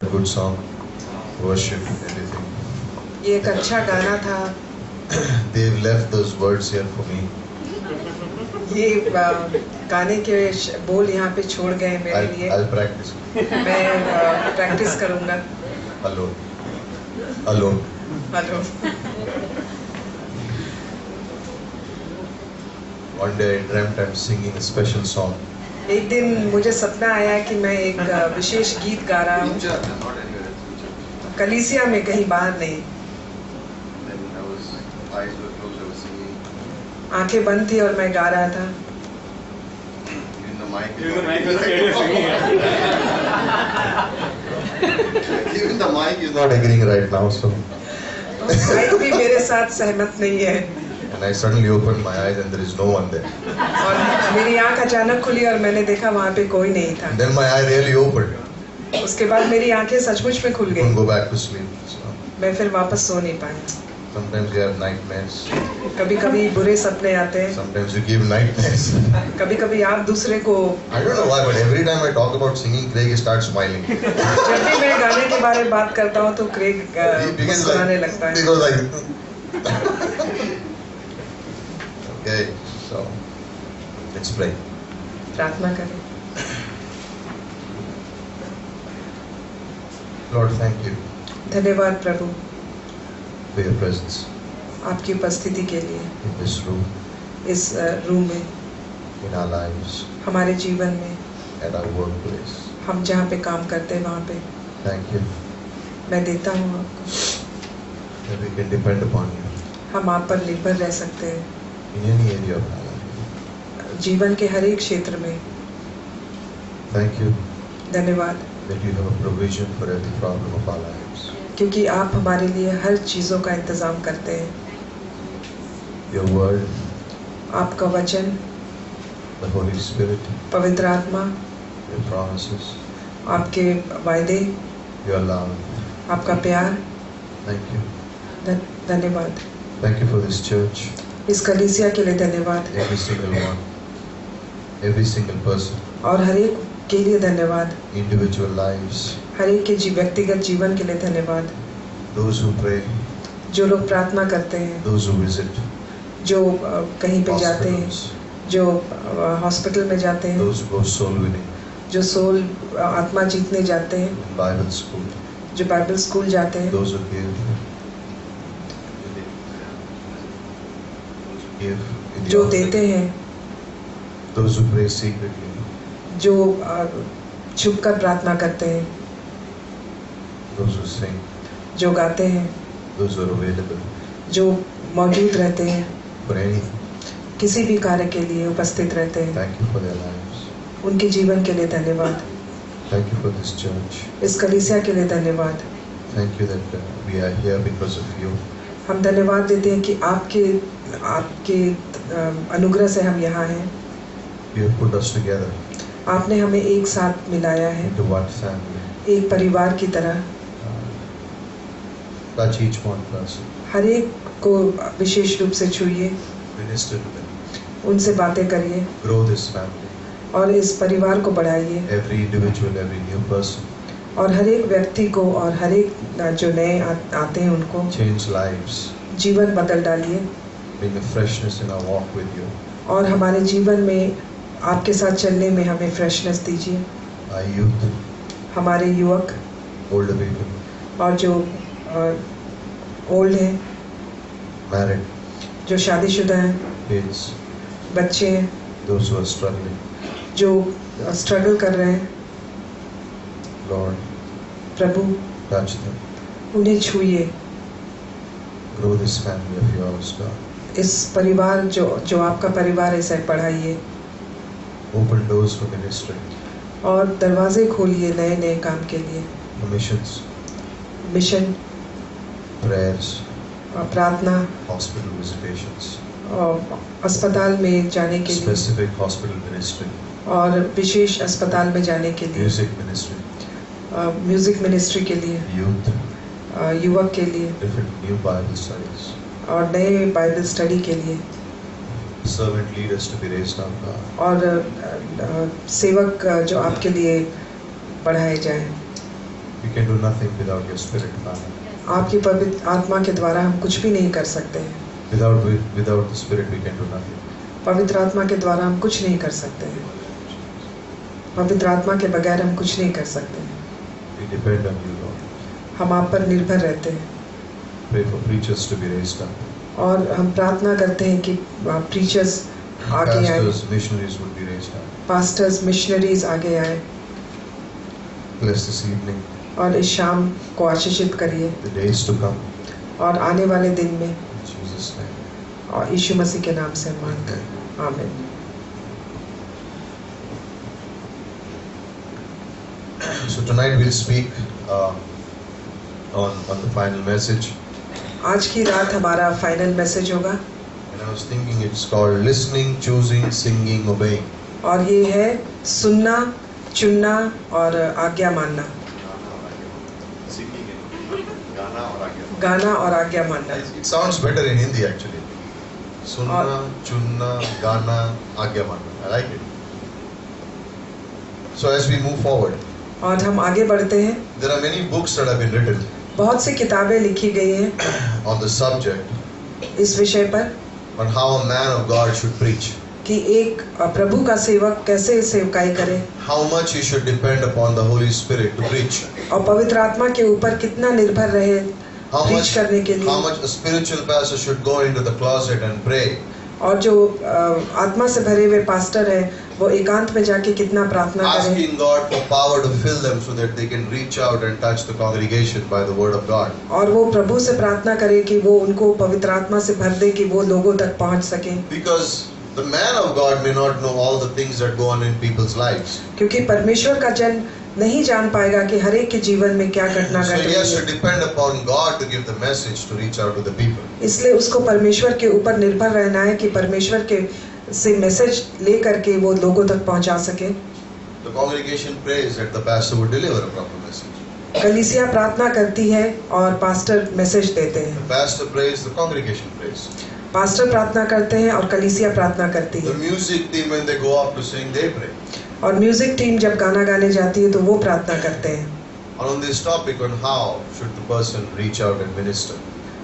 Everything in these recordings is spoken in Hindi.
Good song, worship, everything. ये एक अच्छा गाना था। They've left those words here for me. ये गाने के बोल यहाँ पे छोड़ गए मेरे लिए। I'll practice. मैं प्रैक्टिस करूँगा। Alone. Alone. Hello. One day I dreamt I'm singing a special song. एक दिन मुझे सपना आया कि मैं एक विशेष गीत गा रहा हूँ, कलीसिया में, कहीं बाहर नहीं। आंखें बंद थी और मैं गा रहा था। Even the mic is not agreeing right now, so. Mic भी मेरे साथ सहमत नहीं है। And I suddenly opened my eyes and there is no one there. और मेरी आंख अचानक खुली और मैंने देखा वहाँ पे कोई नहीं था। And then my eye really opened. उसके बाद मेरी आंखें सचमुच में खुल Couldn't गई। go back to sleep. So, मैं फिर वापस सो नहीं पाया। sometimes you have nightmares. कभी-कभी बुरे सपने आते हैं। Sometimes you give nightmares. कभी-कभी आप दूसरे को, I don't know why, but every time I talk about singing, Craig starts smiling. जब भी मैं गाने के बारे में बात करता हूँ तो क्रेग He begins मुस्कुराने like, लगता है। he goes like. Okay, so let's pray. प्रार्थना करें। Lord, thank you धन्यवाद प्रभु for your presence आपकी उपस्थिति के लिए in this room, इस रूम में, in our lives, हमारे जीवन में, at our workplace. हम जहाँ पे काम करते हैं वहाँ पे। Thank you मैं देता हूँ आपको, that we can depend upon you हम आप पर निर्भर रह सकते हैं in any area of our life. जीवन के हर एक क्षेत्र में। Thank you धन्यवाद that you have a provision for every problem of our lives. क्योंकि आप हमारे लिए हर चीज़ों का इंतज़ाम करते हैं। Your word, आपका वचन, the Holy Spirit, पवित्र आत्मा, your promises, आपके वायदे, your love. आपका प्यार। Thank you. धन्यवाद Thank you for this church, इस कलीसिया के लिए। धन्यवाद every single one, every single person, और हर एक के लिए धन्यवाद। individual lives, हर एक के व्यक्तिगत जीवन के लिए धन्यवाद। those who pray, जो लोग प्रार्थना करते हैं, those who visit जो कहीं पे जाते हैं, hospitals, जो हॉस्पिटल में जाते हैं, those who go soul winning, जो सोल आत्मा जीतने जाते हैं, Bible school, जो बाइबल स्कूल जाते हैं, those who give in the जो offering, देते हैं, those who pray secretly, जो छुप कर प्रार्थना करते हैं, those who sing, जो गाते हैं, those who are available जो मौजूद रहते हैं, for anything. किसी भी कार्य के लिए उपस्थित रहते हैं। Thank you for their lives. उनके जीवन के लिए धन्यवाद। Thank you for this church. इस कलीसिया के लिए धन्यवाद। Thank you that we are here because of you. हम धन्यवाद देते हैं कि आपके अनुग्रह से हम यहाँ हैं। You have put us together आपने हमें एक साथ मिलाया है, into one family. एक परिवार की तरह। Touch each one person. हर एक को विशेष रूप से छूइए, Minister to them. उनसे बातें करिए Grow this family. और इस परिवार को बढ़ाइए। Every individual, every new person. और हर एक व्यक्ति को और हर एक जो नए आते हैं उनको Change lives. जीवन बदल डालिए। Bring a freshness in our walk with you. और हमारे जीवन में आपके साथ चलने में हमें फ्रेशनेस दीजिए। Our youth, हमारे युवक older people, और जो ओल्ड हैं, married, जो शादीशुदा हैं, kids, बच्चे हैं, those who are struggling. जो स्ट्रगल कर रहे हैं, Lord, प्रभु touch them. उन्हें छूइए। Grow this family of yours, God. इस परिवार जो आपका परिवार है इसे बढ़ाइए Open doors for ministry, और दरवाजे खोलिए नए नए काम के लिए। for missions, मिशन, prayers, प्रार्थना, hospital visitations, और अस्पताल में जाने के लिए, specific hospital ministry, और विशेष अस्पताल में जाने के लिए, music ministry, म्यूजिक मिनिस्ट्री के लिए, youth, युवक के लिए, different new Bible studies, और नए बाइबल स्टडी के लिए, servant leaders to be raised up, God. और सेवक जो आपके लिए बढ़ाए जाएं। We can do nothing without your Spirit, Father. आपकी पवित्र आत्मा के द्वारा हम कुछ भी नहीं कर सकते हैं। Without the Spirit, we can do nothing. पवित्र आत्मा के द्वारा हम कुछ नहीं कर सकते हैं। पवित्र आत्मा के बगैर हम कुछ नहीं कर सकते हैं। We depend on you, Lord. हम आप पर निर्भर रहते हैं। Pray for preachers to be raised up. और हम प्रार्थना करते हैं कि प्रीचर्स आगे आए, Pastors, missionaries would be raised up. Pastors, missionaries आगे आए। Bless this evening, और इस शाम को आशीषित करिए the days to come. और आने वाले दिन में, In Jesus' name. और यीशु मसीह के नाम से मांगते हैं, आमीन। So tonight we'll speak on the final message. आज की रात हमारा फाइनल मैसेज होगा And I was thinking it's called listening, choosing, singing, obeying. और ये है सुनना, चुनना और आज्ञा मानना। गाना और आज्ञा मानना। It sounds better in Hindi actually. Sunna, chunna, gana, agya manna. I like it. So as we move forward, और हम आगे बढ़ते हैं। there are many books that have been written बहुत सी किताबें लिखी गई हैं on the subject इस विषय पर on how a man of God should preach. कि एक प्रभु का सेवक कैसे सेवकाई करे, How much he should depend upon the Holy Spirit to preach. और पवित्र आत्मा के ऊपर कितना निर्भर रहे प्रीच करने के How लिए। much a spiritual pastor should go into the closet and pray. और जो आत्मा से भरे हुए पास्टर हैं वो एकांत में जाके कितना प्रार्थना करें, Asking God for power to fill them so that they can reach out and touch the congregation by the word of God. और वो प्रभु से प्रार्थना करे कि वो उनको पवित्र आत्मा से भर दे कि वो लोगों तक पहुंच सके। Because the man of God may not know all the things that go on in people's lives. क्योंकि परमेश्वर का जन नहीं जान पाएगा कि हर एक के जीवन में क्या घटना So घट he रही has to है, depend upon God to give the message to reach out to the people. इसलिए उसको परमेश्वर के ऊपर निर्भर रहना है कि परमेश्वर के से मैसेज ले करके वो लोगों तक पहुंचा सके। The congregation prays that the pastor would deliver a proper message. कलीसिया प्रार्थना करती है और पास्टर मैसेज देते The हैं। pastor prays, the congregation prays. Pastor प्रार्थना करते हैं और कलीसिया प्रार्थना करती The है। music team when they go up to sing, they pray. और म्यूजिक टीम जब गाना गाने जाती है तो वो प्रार्थना करते हैं। And on this topic on how should the person reach out and minister.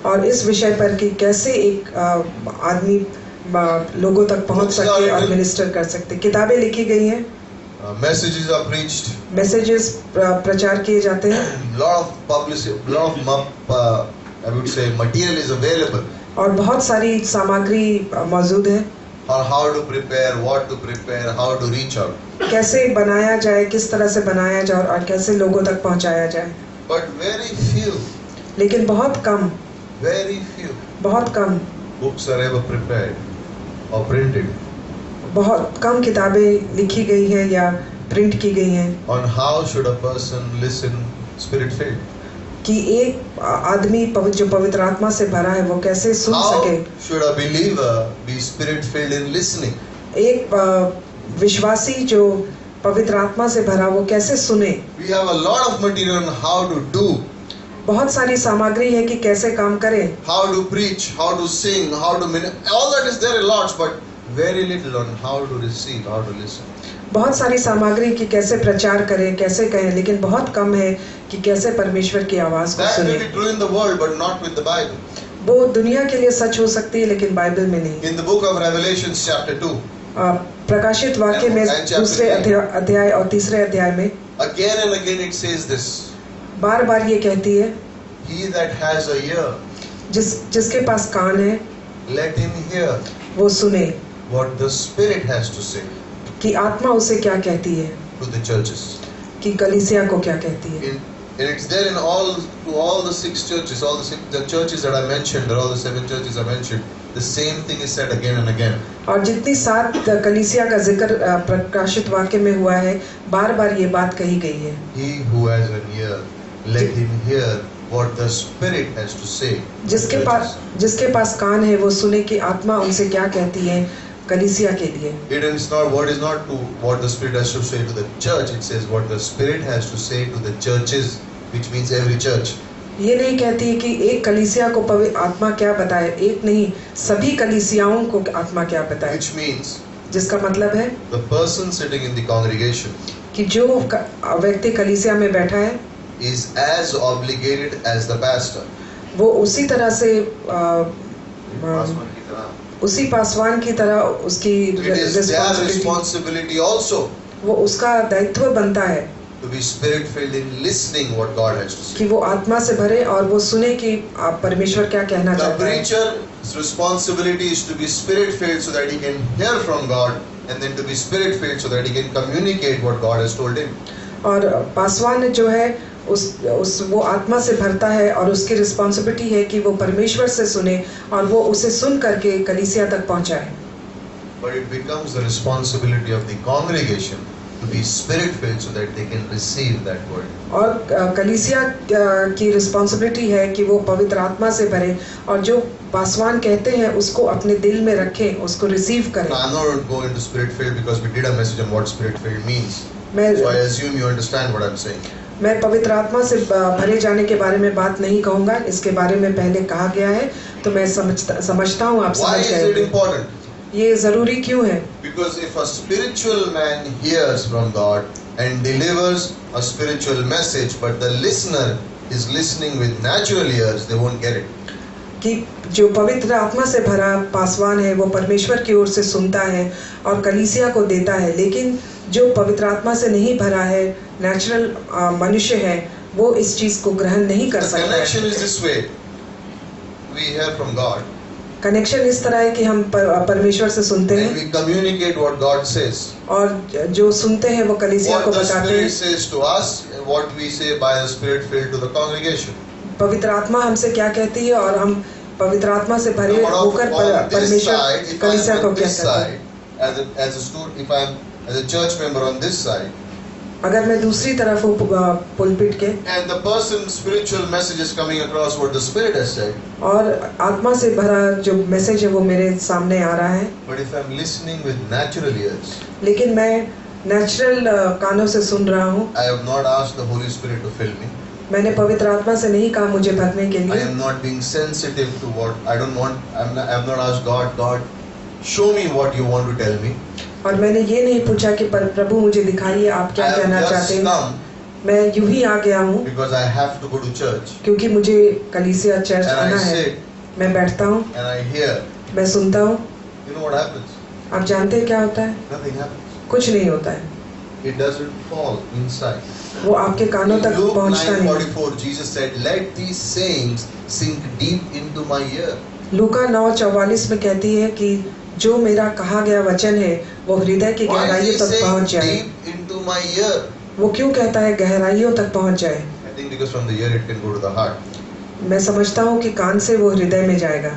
और इस विषय पर कि कैसे एक आदमी लोगों तक पहुंच सके और मिनिस्टर कर सकते, किताबें लिखी गई हैं, Messages are preached. मैसेजेस प्रचार किए जाते हैं Lot of publicity, I would say material is available और बहुत सारी सामग्री मौजूद है on how to prepare, what to prepare, how to reach out. कैसे बनाया जाए, किस तरह से बनाया जाए और कैसे लोगों तक पहुंचाया जाए। But very few लेकिन बहुत कम books are ever prepared or printed बहुत कम किताबें लिखी गई हैं या प्रिंट की गई हैं on how should a person listen spirit filled. कि एक आदमी जो पवित्र आत्मा से भरा है वो कैसे सुन सके। How should a believer be spirit filled in listening? एक विश्वासी जो पवित्र आत्मा से भरा वो कैसे सुने। We have a lot of material on how to do, बहुत सारी सामग्री है कि कैसे काम करें, how to preach, how to sing, how to minister. All that is there in lots, but very little on how to receive, how to listen. बहुत सारी सामग्री कि कैसे प्रचार करें, कैसे कहें, लेकिन बहुत कम है कि कैसे परमेश्वर की आवाज को That may सुने। be true in the world, but not with the Bible. वो दुनिया के लिए सच हो सकती है लेकिन बाइबल में नहीं। In the book of Revelation, chapter 2, प्रकाशित वाक्य में दूसरे अध्याय और तीसरे अध्याय में again and again it says this: बार बार ये कहती है, He that has a ear, जिसके पास कान है let him hear वो सुने what the Spirit has to say कि आत्मा उसे क्या कहती है, to the churches. कि कलीसिया को क्या कहती है। And it's there in all the 6 churches, the churches that I mentioned, or all the 7 churches I mentioned. The same thing is said again and again. और जितनी 7 कलीसिया का जिक्र प्रकाशित वाक्य में हुआ है, बार बार ये बात कही गई है। He who has an ear, let him hear what the Spirit has to say. जिसके पास कान है वो सुने कि आत्मा उनसे क्या कहती है कलीसिया के लिए। It is not what the Spirit has to say to the church. It says what the Spirit has to say to the churches, which means every church. ये नहीं कहती है कि एक कलीसिया को पवित्र आत्मा क्या बताए, एक नहीं, सभी कलीसियाओं को आत्मा क्या बताए। Which means जिसका मतलब है the person sitting in the congregation कि जो व्यक्ति कलीसिया में बैठा है is as obligated as the pastor. वो उसी तरह से पासवान की तरह। उसी पासवान की तरह उसकी It is their responsibility also वो उसका दायित्व बनता है to be spirit filled in listening what God has to say. कि वो आत्मा से भरे और वो सुने कि आप परमेश्वर क्या कहना The चाहता है। preacher's responsibility is to be spirit filled so that he can hear from God, and then to be spirit filled so that he can communicate what God has told him. और पासवान जो है उस वो आत्मा से भरता है और उसकी रिस्पॉन्सिबिलिटी है कि वो परमेश्वर से सुने और वो उसे सुन करके कलीसिया तक पहुंचाए। But it becomes the responsibility of the congregation to be spirit filled so that they can receive that word. और कलीसिया की रिस्पॉन्सिबिलिटी है कि वो पवित्र आत्मा से भरे और जो पासवान कहते हैं उसको अपने दिल में रखें, उसको रिसीव करें। Now, I'm not going to go into spirit filled because we did a message on what spirit filled means. मैं So I assume you understand what I'm saying. मैं पवित्र आत्मा से भरे जाने के बारे में बात नहीं कहूँगा, इसके बारे में पहले कहा गया है, तो मैं समझता हूँ आप Why समझ is गए it होंगे। important? ये जरूरी क्यों है? Because if a spiritual man hears from God and delivers a spiritual message, but the listener is listening with natural ears, they won't get it. कि जो पवित्र आत्मा से भरा पासवान है वो परमेश्वर की ओर से सुनता है और कलीसिया को देता है, लेकिन जो पवित्र आत्मा से नहीं भरा है, नेचुरल मनुष्य है, वो इस चीज को ग्रहण नहीं कर The सकता connection है। is this way. We hear from God connection इस तरह है कि हम परमेश्वर से सुनते and हैं we communicate what God says. और जो सुनते हैं वो कलीसिया What को the बताते Spirit हैं। says to us, and what we say by the Spirit filled to the congregation. पवित्र आत्मा हमसे क्या कहती है और हम पवित्र आत्मा से भरे But होकर on this परमेश्वर side, if कलीसिया I'm को on क्या this कहते side, हैं। as a student, if I'm as a church member on this side, अगर मैं दूसरी तरफ हूँ पुलपिट के and the person's spiritual message is coming across what the Spirit has said, और आत्मा से भरा जो मैसेज है वो मेरे सामने आ रहा है, but if I'm listening with natural ears, लेकिन मैं नेचुरल कानों से सुन रहा हूँ, I have not asked the Holy Spirit to fill me. मैंने पवित्र आत्मा से नहीं कहा मुझे भरने के I लिए, am not being sensitive to what I don't want. I have not asked God, show me what you want to tell me. और मैंने ये नहीं पूछा कि प्रभु मुझे दिखाइए आप I क्या कहना have चाहते just हैं। come मैं यूं ही आ गया हूँ because I have to go to church, क्योंकि मुझे कलीसिया चर्च and I आना है। sit मैं बैठता हूँ, and I hear. मैं सुनता हूँ। You know what happens? आप जानते हैं क्या होता है? Nothing happens. कुछ नहीं होता है, It doesn't fall inside. वो आपके कानों In तक Luke पहुंचता नहीं। 9:44, Jesus said, "Let these sayings sink deep into my ear." लूका 9:44 में कहती है कि जो मेरा कहा गया वचन है वो हृदय की Why is गहराइयों he तक saying पहुंच जाए। deep into my ear? वो क्यों कहता है गहराइयों तक पहुंच जाए? I think because from the ear it can go to the heart. मैं समझता हूँ कि कान से वो हृदय में जाएगा।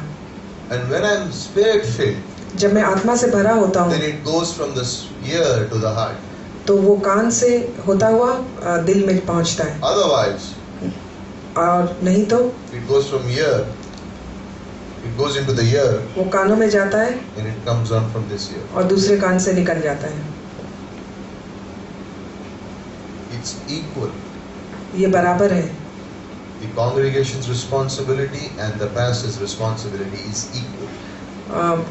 And when I'm spirit filled, जब मैं आत्मा से भरा होता then हूँ it goes from the ear to the heart. तो वो कान से होता हुआ दिल में पहुंचता है, Otherwise, और नहीं तो it goes from ear. It goes into the ear वो कानों में जाता है and it comes on from this ear. और दूसरे कान से निकल जाता है। It's equal. ये बराबर है। The congregation's responsibility and the pastor's responsibility is equal.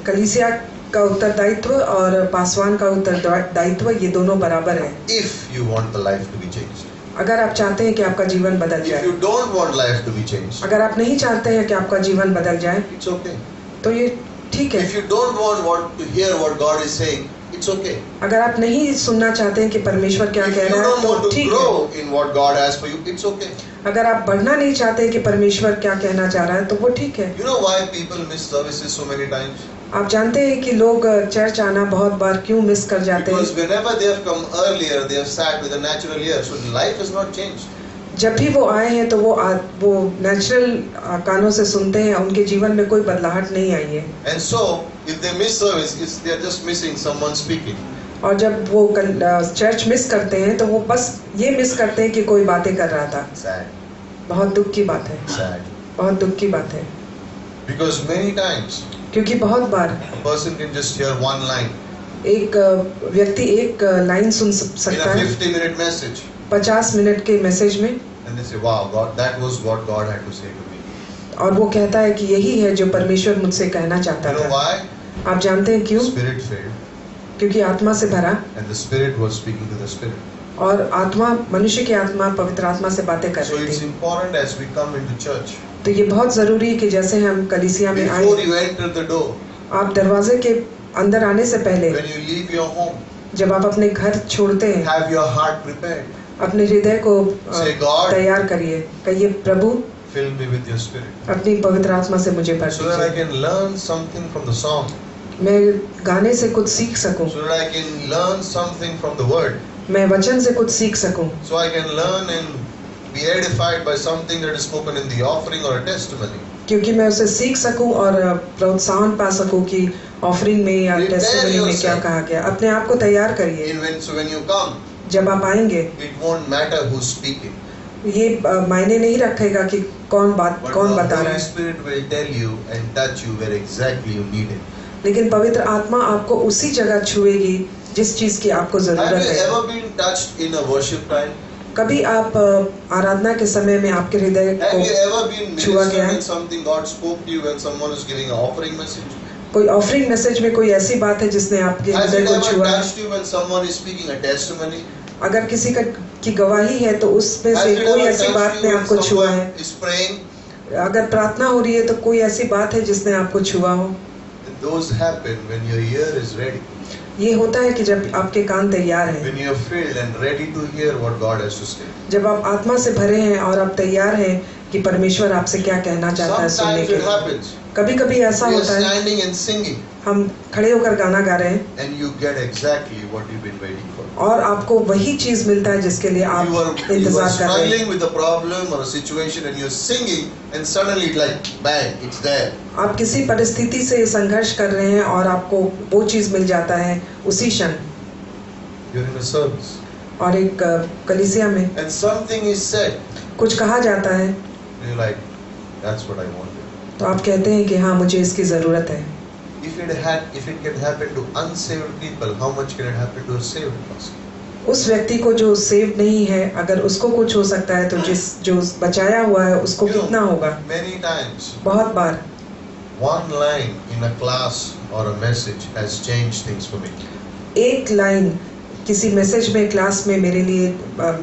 कलीसिया का उत्तरदायित्व और पासवान का उत्तरदायित्व ये दोनों बराबर है। If you want the life to be changed. अगर आप चाहते हैं कि आपका जीवन बदल If जाए, you don't want life to be changed, अगर आप नहीं चाहते हैं कि आपका जीवन बदल जाए, it's okay. तो ये ठीक है। If you don't want to hear what God is saying, it's okay. अगर आप नहीं सुनना चाहते हैं कि परमेश्वर क्या If कह you रहा है don't तो want to ठीक है। grow in what God has for you, it's okay. अगर आप बढ़ना नहीं चाहते कि परमेश्वर क्या कहना चाह रहा है तो वो ठीक है। You know why people miss services so many times? आप जानते हैं कि लोग चर्च आना बहुत बार क्यों मिस कर जाते Because हैं? whenever they have come earlier, they have sat with a natural ear, so life has not changed. जब भी वो आए हैं तो वो नेचुरल कानों से सुनते हैं, उनके जीवन में कोई बदलाहट नहीं आई है। And so, if they miss service, they are just missing someone speaking. और जब वो चर्च मिस करते हैं तो वो बस ये मिस करते हैं कि कोई बातें कर रहा था। Sad. बहुत दुख की बात है, Sad. बहुत दुख की बात है, Because many times, क्योंकि बहुत बार a person can just hear one line एक व्यक्ति एक लाइन सुन in सकता a है 50-minute message, 50 मिनट के मैसेज में, and they say, "Wow, God, that was what God had to say to me." और वो कहता है कि यही है जो परमेश्वर मुझसे कहना चाहता You know था। why? आप जानते हैं क्यों? Spirit filled, क्योंकि आत्मा से भरा and the Spirit was speaking to the Spirit. और आत्मा, मनुष्य की आत्मा पवित्र आत्मा से बातें कर So रही it's थी। important as we come into church, तो ये बहुत जरूरी है कि जैसे हम कलीसिया में before आए, you enter the door, आप दरवाजे के अंदर आने से पहले, when you leave your home, जब आप अपने घर छोड़ते हैं, have your heart prepared. अपने हृदय को Say, God, तैयार करिए, कहिए प्रभु fill me with your spirit, अपनी पवित्र आत्मा से मुझे भर so that I दीजिए, can learn something from the song, मैं गाने से कुछ सीख सकूं, so that I can learn something from the word, मैं वचन से कुछ सीख सकूं, so I can learn and be edified by something that is spoken in the offering or a testimony. क्योंकि मैं उसे सीख सकूं और प्रोत्साहन पा सकूं कि ऑफरिंग में या Prepare टेस्टिमनी में क्या yourself. कहा गया। अपने आप को तैयार करिए, So when you come, जब आप आएंगे it won't matter who's speaking, ये मायने नहीं रखेगा कि कौन but बता the रहा Holy है, Spirit will tell you and touch you where exactly you need it. लेकिन पवित्र आत्मा आपको उसी जगह छुएगी जिस चीज की आपको Have जरूरत you है। ever been touched in a worship time? कभी आप आराधना के समय में आपके हृदय Have you को ever been छुआ ministered गया है? in something God spoke to you when someone is giving an offering message? कोई ऑफरिंग मैसेज में कोई ऐसी बात है जिसने आपके Has हृदय it को ever छुआ है? touched you when someone is speaking a testimony? अगर किसी की गवाही है तो उसमें Has से it कोई ever ऐसी touched बात you ने when आपको छुआ है? someone is praying? अगर प्रार्थना हो रही है तो कोई ऐसी बात है जिसने आपको छुआ हो? Those happen when your ear is ready, ये होता है कि जब आपके कान तैयार हैं, when you are filled and ready to hear what God has to say. जब आप आत्मा से भरे हैं और आप तैयार हैं कि परमेश्वर आपसे क्या कहना चाहता है सुनने Sometimes के it लिए। happens. कभी कभी ऐसा We are होता है, standing and singing, हम खड़े होकर गाना गा रहे हैं and you get exactly what you've been waiting for. और आपको वही चीज मिलता है जिसके लिए आप You are इंतजार कर रहे हैं। struggling with a problem or a situation, and you're singing, and suddenly it's like bang, it's there. आप किसी परिस्थिति से संघर्ष कर रहे हैं और आपको वो चीज मिल जाता है उसी क्षण। You're in a service, और एक कलीसिया में and something is said, कुछ कहा जाता है and you're like, that's what I wanted. तो आप कहते हैं कि हाँ मुझे इसकी जरूरत है। If it can happen to unsaved people, how much can it happen to a saved person? उस व्यक्ति को जो सेव नहीं है, अगर उसको कुछ हो सकता है तो जो बचाया हुआ है उसको You know, कितना होगा? Many times, बहुत बार one line in a class or a message has changed things for me. एक लाइन किसी मैसेज में, क्लास में मेरे लिए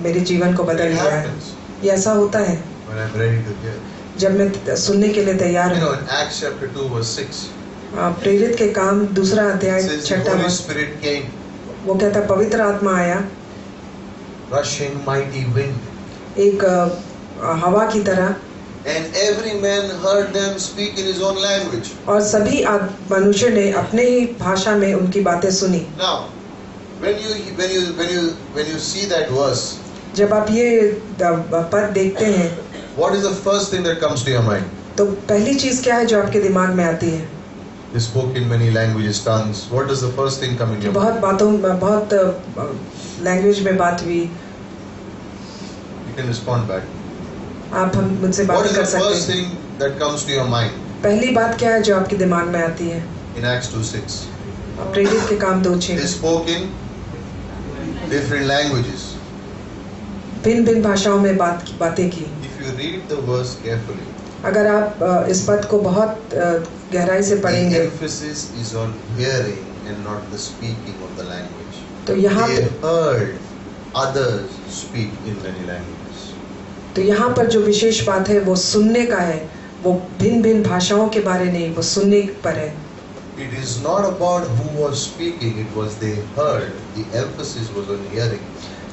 मेरे जीवन को बदल It दिया है। happens ये ऐसा होता है when I'm ready to hear. जब मैं सुनने के लिए तैयार You know, हूँ। in Acts chapter 2 verse 6, प्रेरित के काम 2 अध्याय it says the 6 Holy वचन, Spirit came, वो कहता पवित्र आत्मा आया rushing mighty wind, एक हवा की तरह, and every man heard them speak in his own language. और सभी मनुष्य ने अपने ही भाषा में उनकी बातें सुनी। Now, when you see that verse, जब आप ये पद देखते हैं what is the first thing that comes to your mind? तो पहली चीज क्या है जो आपके दिमाग में आती है? They spoke in many languages, tongues. What does the first thing come in your mind? बहुत लैंग्वेज में बात हुई। You can respond back. आप हम मुझसे What बात is कर the सकते first हैं। thing that comes to your mind? पहली बात क्या है जो आपके दिमाग में आती है? In Acts 2:6, प्रेरित के काम 2:6 they spoke in different languages. भिन्न भिन्न भाषाओं में बातें की। If you read the verse carefully, अगर आप इस पद को बहुत गहराई से the पढ़ेंगे emphasis is on hearing and not the speaking of the language. तो यहाँ They पे heard others speak in many languages. तो यहाँ पर जो विशेष बात है वो सुनने का है, वो भिन्न भिन्न भाषाओं के बारे नहीं, वो सुनने पर है। It is not about who was speaking, it was they heard. The emphasis was on hearing.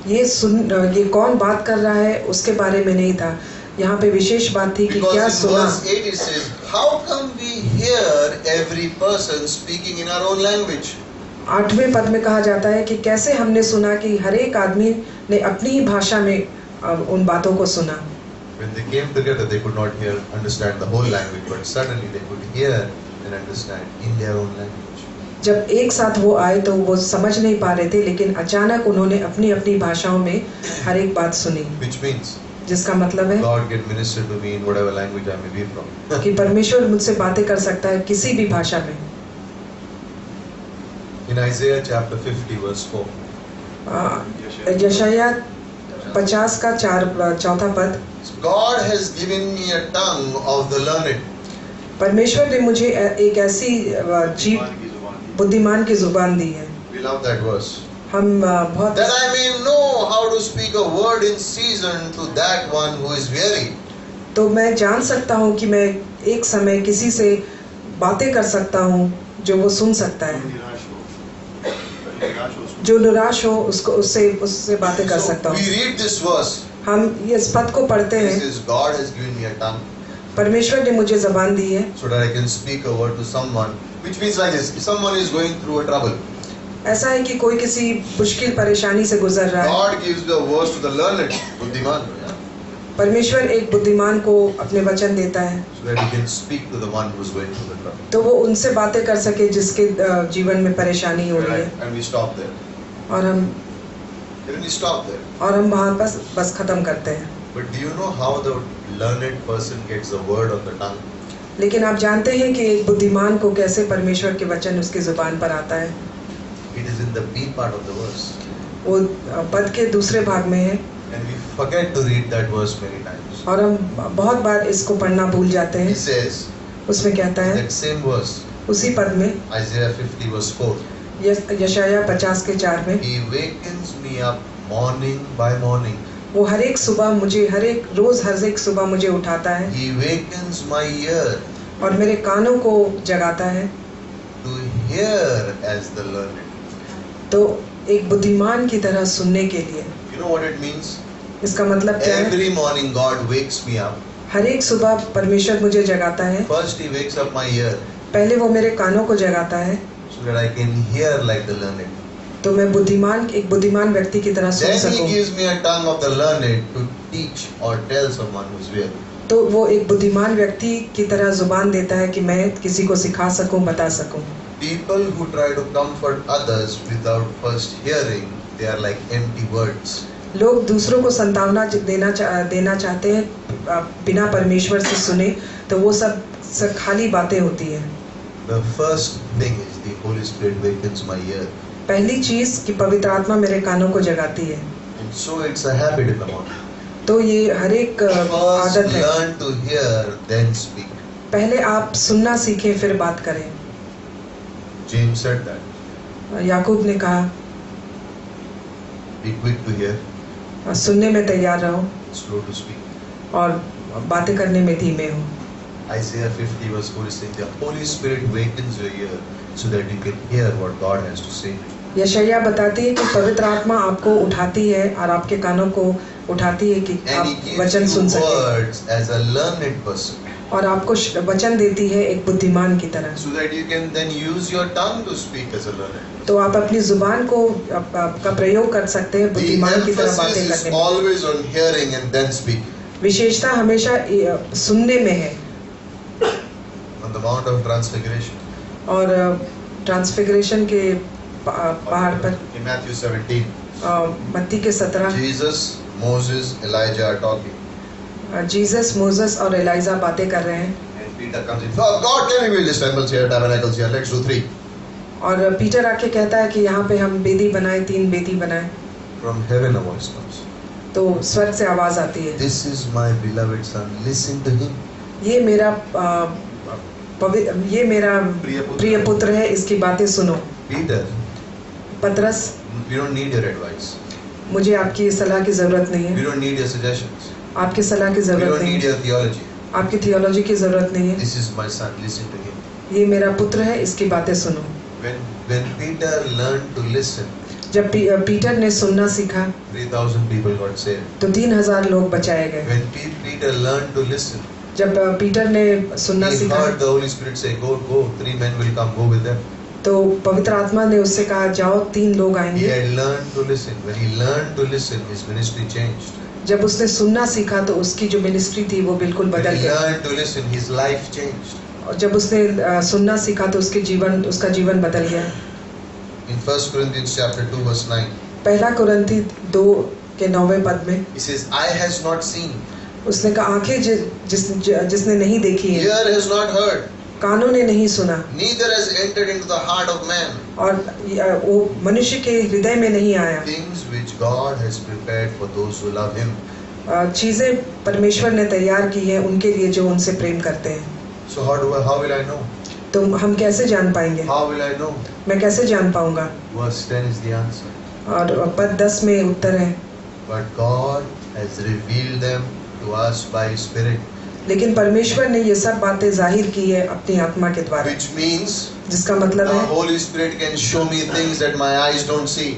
ये कौन बात कर रहा है उसके बारे में नहीं था, यहाँ पे विशेष बात थी कि क्या Because in सुना। verse 8 it says, how come we hear every person speaking in our own language? 8वें पद में कहा जाता है कि कैसे हमने सुना कि हर एक आदमी ने अपनी ही भाषा में उन बातों को सुना। When they came together, they could not understand the whole language, but suddenly they could hear and understand in their own language. जब एक साथ वो आए तो वो समझ नहीं पा रहे थे, लेकिन अचानक उन्होंने अपनी अपनी भाषाओं में हर एक बात सुनी, Which means जिसका मतलब है God can minister to me in whatever language I may be from. कि परमेश्वर मुझसे बातें कर सकता है किसी भी भाषा में। In Isaiah chapter 50 verse 4, यशायाह 50 का 4 पद, God has given me a tongue of the learned. परमेश्वर ने मुझे एक ऐसी बुद्धिमान की जुबान दी है। We love that verse. हम बहुत that I may know how to speak a word in season to that one who is weary. तो मैं जान सकता हूँ कि मैं एक समय किसी से बातें कर सकता हूँ जो वो सुन सकता है, जो निराश हो उसको उससे बातें कर सकता So we हूँ। read this verse. हम इस पद को पढ़ते This हैं, is God has given me a tongue परमेश्वर ने मुझे ज़बान दी है so that I can speak a word to someone, which means like this: if someone is going through a trouble, ऐसा है कि कोई किसी मुश्किल परेशानी से गुजर रहा है, God gives the words to the learned, बुद्धिमान, परमेश्वर एक बुद्धिमान को अपने वचन देता है so that he can speak to the one who is going through the trouble. तो वो उनसे बातें कर सके जिसके जीवन में परेशानी हो रही है। Right? And we stop there. और हम वहाँ बस खत्म करते हैं। But do you know how the learned person gets the word on the tongue? लेकिन आप जानते हैं कि एक बुद्धिमान को कैसे परमेश्वर के वचन उसकी जुबान पर आता है? It is in the B part of the verse. वो पद के दूसरे भाग में है And we forget to read that verse many times. और हम बहुत बार इसको पढ़ना भूल जाते He हैं। says, उसमें कहता in है that same verse, उसी पद में Isaiah 50 verse 4, यशायाह 50 के 4 में, He wakens me up morning by morning. वो हर एक सुबह मुझे उठाता है He wakens my ear और मेरे कानों को जगाता है to hear as the learned. तो एक बुद्धिमान की तरह सुनने के लिए। You know what it means? इसका मतलब क्या है? Every morning God wakes me up. हर एक सुबह परमेश्वर मुझे जगाता है। First He wakes up my ear पहले वो मेरे कानों को जगाता है so that I can hear like the learned. तो मैं एक बुद्धिमान व्यक्ति की तरह सुन Then He सकूं। gives me a tongue of the learned to teach or tell someone who's weary. तो वो एक बुद्धिमान व्यक्ति की तरह जुबान देता है कि मैं किसी को सिखा सकूं, बता सकूं। People who try to comfort others without first hearing, they are like empty words. लोग दूसरों को सांत्वना देना चाहते हैं बिना परमेश्वर से सुने, तो वो सब खाली बातें होती हैं। The first thing is the Holy Spirit wakens my ear. पहली चीज कि पवित्र आत्मा मेरे कानों को जगाती है। And so it's a habit in the morning. तो ये हर एक First आदत है। learn to hear, then speak. पहले आप सुनना सीखें फिर बात करें। James said that. याकूब ने कहा Be quick to hear, सुनने में तैयार रहो slow to speak. और बातें करने में धीमे हो। Isaiah 50 verse 4 is saying the Holy Spirit wakens your ear so that you can hear what God has to say. यशायाह बताती है कि पवित्र आत्मा आपको उठाती है और आपके कानों को उठाती है कि And He आप वचन gives सुन you सकें words as a learned person और आपको वचन देती है एक बुद्धिमान की तरह, so that you can then use your tongue to speak as a learned person. तो आप अपनी जुबान को का प्रयोग कर सकते हैं The बुद्धिमान की तरह बातें emphasis is करने में। always on hearing and then speaking. विशेषता हमेशा सुनने में है। On the Mount of Transfiguration, और ट्रांसफिगरेशन के पहाड़ पर in Matthew 17, मत्ती के 17 Jesus, Moses, Elijah are talking. Jesus, Moses और एलाइजा बातें कर रहे हैं And Peter comes in. Oh God, can we build these temples here, tabernacles here? Let's do 3. और पीटर आके कहता है कि यहाँ पे हम बेदी बनाए, 3 बेदी बनाए। From heaven a voice comes. तो स्वर्ग से आवाज आती है, This is my beloved son. Listen to him. ये मेरा प्रिय पुत्र है, इसकी बातें सुनो। Peter, पतरस, we don't need your advice. मुझे आपकी सलाह की जरूरत नहीं We है, don't need your suggestions. आपकी सलाह की We जरूरत don't नहीं need है, your theology. आपकी थियोलॉजी की जरूरत नहीं है। This is my son. Listen to him. ये मेरा पुत्र है, इसकी बातें सुनो। When Peter learned to listen, जब पीटर ने सुनना सीखा 3,000 people got saved. तो 3,000 लोग बचाए गए। When Peter learned to listen, जब पीटर ने सुनना he सीखा heard the Holy Spirit say, "Go, go. 3 men will come. Go with them." तो पवित्र आत्मा ने उससे कहा जाओ, 3 लोग He आएंगे। had learned to listen. When he learned to listen, his ministry changed. जब उसने सुनना सीखा तो उसकी जो मिनिस्ट्री थी वो बिल्कुल When बदल he गया। learned to listen, his life changed. और जब उसने सुनना सीखा तो उसका जीवन बदल गया। In 1 Corinthians chapter 2 verse 9, पहला कुरिन्थी 2 के 9वें पद में he says, "Eye has not seen, उसने कहा आंखें जिसने नहीं देखी है, ear has not heard, कानों ने नहीं सुना neither has entered into the heart of man और वो मनुष्य के हृदय में नहीं आया things which God has prepared for those who love Him." चीजें परमेश्वर ने तैयार की है उनके लिए जो उनसे प्रेम करते हैं। So how will I know? तो हम कैसे जान पाएंगे? How will I know? मैं कैसे जान पाऊंगा? Verse 10 is the answer. और पद 10 में उत्तर है, But God has revealed them to us by His Spirit, लेकिन परमेश्वर ने ये सब बातें जाहिर की है अपनी आत्मा के द्वारा, which means जिसका मतलब the है Holy Spirit can show me things that my eyes don't see.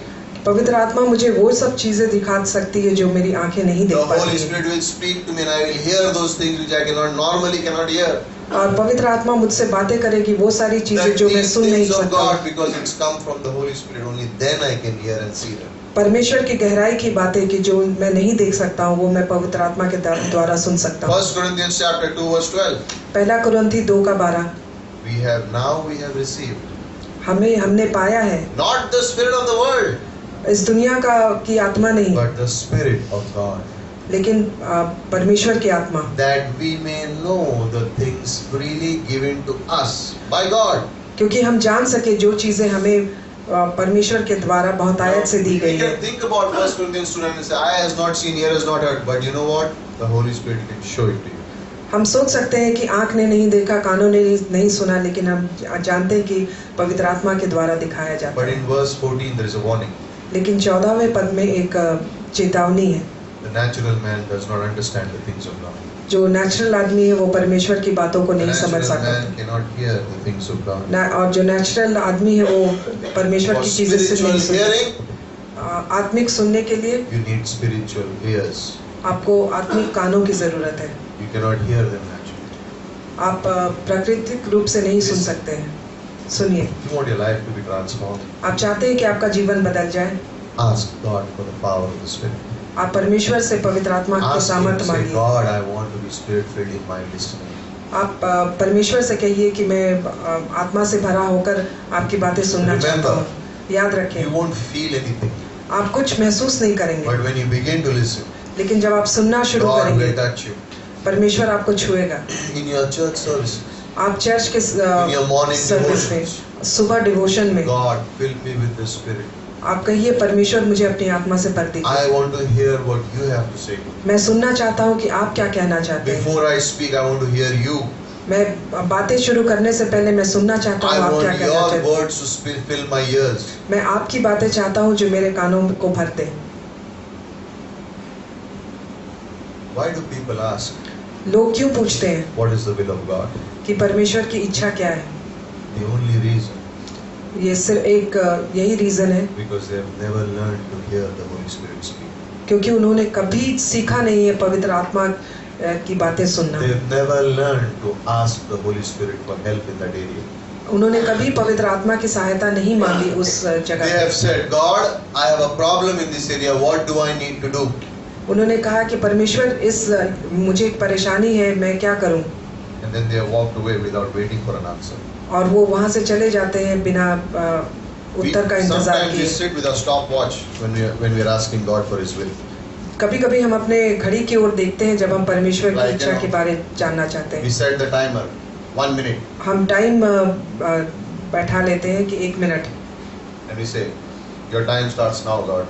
पवित्र आत्मा मुझे वो सब चीजें दिखा सकती है जो मेरी आंखें नहीं The देख Holy पाती है, Spirit will speak to me and I will hear those things which I normally cannot hear. और पवित्र आत्मा मुझसे बातें करेगी वो सारी The चीजें जो मैं deep सुन नहीं things of सकता God, हूँ। because it's come from the Holy Spirit, only then I can hear and see them. परमेश्वर की गहराई की बातें कि जो मैं नहीं देख सकता हूँ वो मैं पवित्र आत्मा के द्वारा सुन सकता हूँ। 1 Corinthians chapter 2 verse 12. पहला कुरिन्थी 2:12, We have received हमने पाया है not the spirit of the world, इस दुनिया की आत्मा नहीं, but the Spirit of God, लेकिन परमेश्वर की आत्मा, that we may know the things freely given to us by God. क्योंकि हम जान सके जो चीजें हमें परमेश्वर के द्वारा बहुत आयत से दी गई We है। can think about 1 Corinthians 2 and say, eye has not seen, ear has not heard, but you know what? The Holy Spirit can show it to you. हम सोच सकते हैं कि आंख ने नहीं देखा, कानों ने नहीं सुना, लेकिन हम जानते हैं कि पवित्र आत्मा के द्वारा दिखाया जाता But है। in verse 14 there is a warning. लेकिन 14वें पद में एक चेतावनी है। The natural man does not understand the things of God. जो नेचुरल आदमी है वो परमेश्वर की बातों को The नहीं समझ natural सकता, man cannot hear the things of God. और जो नेचुरल आदमी है वो परमेश्वर For की चीजें से spiritual नहीं सुनता। hearing, आत्मिक सुनने के लिए you need spiritual ears. आपको आत्मिक कानों की जरूरत है। You cannot hear them naturally. आप प्राकृतिक रूप से नहीं सुन सकते हैं। सुनिए, If you want your life to be transformed, आप चाहते हैं कि आपका जीवन बदल जाए, ask God for the power of the Spirit. आप परमेश्वर से पवित्र आत्मा की Ask Him to सामर्थ say, मांगिए। God, I want to be Spirit-filled in my listening. आप परमेश्वर से कहिए कि मैं आत्मा से भरा होकर आपकी बातें सुनना चाहता हूँ। याद रखें, You won't feel anything, आप कुछ महसूस नहीं करेंगे, but when you begin to listen, लेकिन जब आप सुनना शुरू God करेंगे will touch you. परमेश्वर आपको छुएगा। In your church services, आप चर्च के in your morning सर्विस में, devotions, सुबह डिवोशन में God, fill me with the Spirit. आप कहिए, परमेश्वर मुझे अपनी आत्मा से भर दीजिए। I want to hear what you have to say to me. मैं सुनना चाहता हूँ कि आप क्या कहना चाहते हैं। Before I speak, I want to hear you. मैं बातें शुरू करने से पहले मैं सुनना चाहता I हूँ आप क्या want कहना your चाहते हैं। words to fill my ears. मैं आपकी बातें चाहता हूँ जो मेरे कानों को भर दे। Why do people ask, लोग क्यों पूछते हैं what is the will of God? कि परमेश्वर की इच्छा क्या है? The only reason, ये सिर्फ एक यही रीजन है because they have never learned to hear the Holy Spirit speak. क्योंकि उन्होंने कभी सीखा नहीं है पवित्र आत्मा की बातें सुनना। They have never learned to ask the Holy Spirit for help in that area. उन्होंने कभी पवित्र आत्मा की सहायता नहीं मांगी उस They जगह have पे। said, God, I have a problem in this area. What do I need to do? उन्होंने कहा कि परमेश्वर मुझे एक परेशानी है, मैं क्या करूं? And then they have walked away without waiting for an answer. और वो वहां से चले जाते हैं बिना उत्तर का इंतजार Sometimes we किए। sit with a stopwatch when we are asking God for His will. कभी-कभी हम अपने घड़ी की ओर देखते हैं जब हम परमेश्वर की इच्छा के बारे जानना चाहते We हैं। set the timer, 1 minute, हम टाइम बैठा लेते हैं कि 1 minute. and we say, your time starts now, God.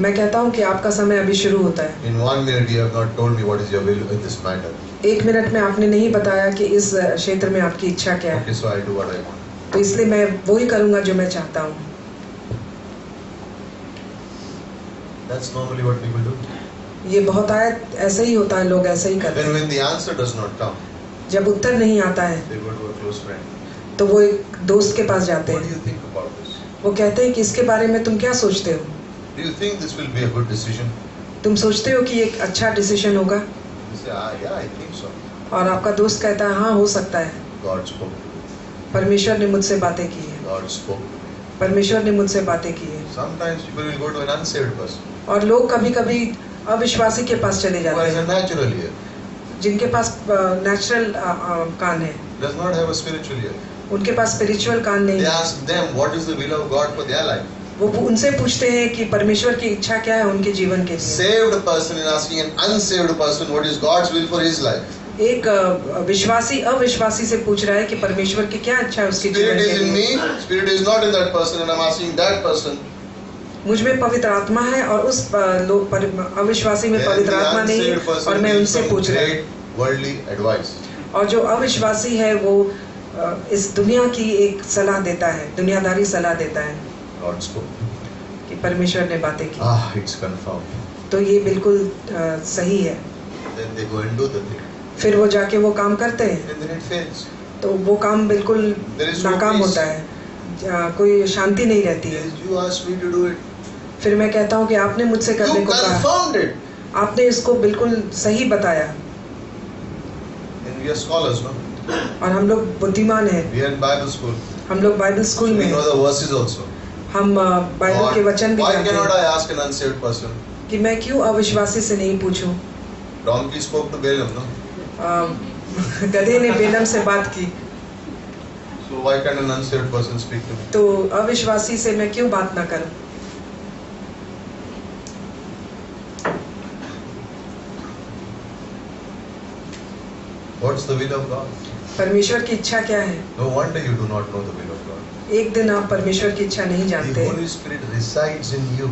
मैं कहता हूँ कि आपका समय अभी शुरू होता है। In 1 minute, you have not told me what is your will in this matter. 1 minute में आपने नहीं बताया कि इस क्षेत्र में आपकी इच्छा क्या है, Okay, so I do what I want. तो इसलिए मैं वही करूँगा जो मैं चाहता हूँ। That's normally what people do. ये बहुत ऐसे ही होता है, लोग ऐसे ही करते Then हैं। when the answer does not come, जब उत्तर नहीं आता है they go to a close friend. तो वो एक दोस्त के पास जाते What do हैं। you think about this? वो कहते हैं कि इसके बारे में तुम क्या सोचते हो? Do you think this will be a good decision? तुम सोचते हो कि ये एक अच्छा डिसीजन होगा? You say, yeah, I think so. और आपका दोस्त कहता है हाँ हो सकता है, God spoke to me. परमेश्वर ने मुझसे बातें की है, God spoke to me. परमेश्वर ने मुझसे बातें की है। Sometimes people will go to an unsaved person और लोग कभी-कभी अविश्वासी के पास चले who जाते has हैं a natural ear, जिनके पास नेचुरल कान है, does not have a spiritual ear. उनके पास स्पिरिचुअल कान नहीं They है। ask them what is the will of God for their life. वो उनसे पूछते हैं कि परमेश्वर की इच्छा क्या है उनके जीवन के लिए। Saved person is asking an unsaved person what is God's will for his life. एक विश्वासी अविश्वासी से पूछ रहा है कि परमेश्वर की क्या इच्छा है उसके जीवन Spirit के is in लिए। me, Spirit is not in that person, and I'm asking that person. मुझ में पवित्र आत्मा है और उस अविश्वासी में Then पवित्र the आत्मा नहीं है unsaved person और मैं gives उनसे some पूछ रहा हूँ। great worldly advice. और जो अविश्वासी है वो इस दुनिया की एक सलाह देता है, दुनियादारी सलाह देता है God spoke. कि परमेश्वर ने बातें की, it's confirmed. तो ये बिल्कुल सही है। Then they go and do the thing. फिर वो जाके वो काम करते हैं, And then it fails. तो वो काम बिल्कुल There is no नाकाम peace. होता है, कोई शांति नहीं रहती है। You asked me to do it. फिर मैं कहता हूँ कि आपने मुझसे करने You को कहा, confirmed it. आपने इसको बिल्कुल सही बताया। And we are scholars, no? और हम लोग बुद्धिमान हैं, We are in Bible school. हम लोग बाइबल स्कूल We में know हैं, the verses also. हम बाइबल के वचन भी Why जानते cannot हैं I ask an unsaved person? कि मैं क्यों अविश्वासी से नहीं पूछूं। Donkey spoke to Balaam, no? गधे ने बेलम से बात की, So why can't an unsaved person speak to me? तो अविश्वासी से मैं क्यों बात ना करूं। What's the will of God? परमेश्वर की इच्छा क्या है? No wonder you do not know the will of God. एक दिन आप परमेश्वर की इच्छा नहीं The जानते। Holy Spirit resides in you,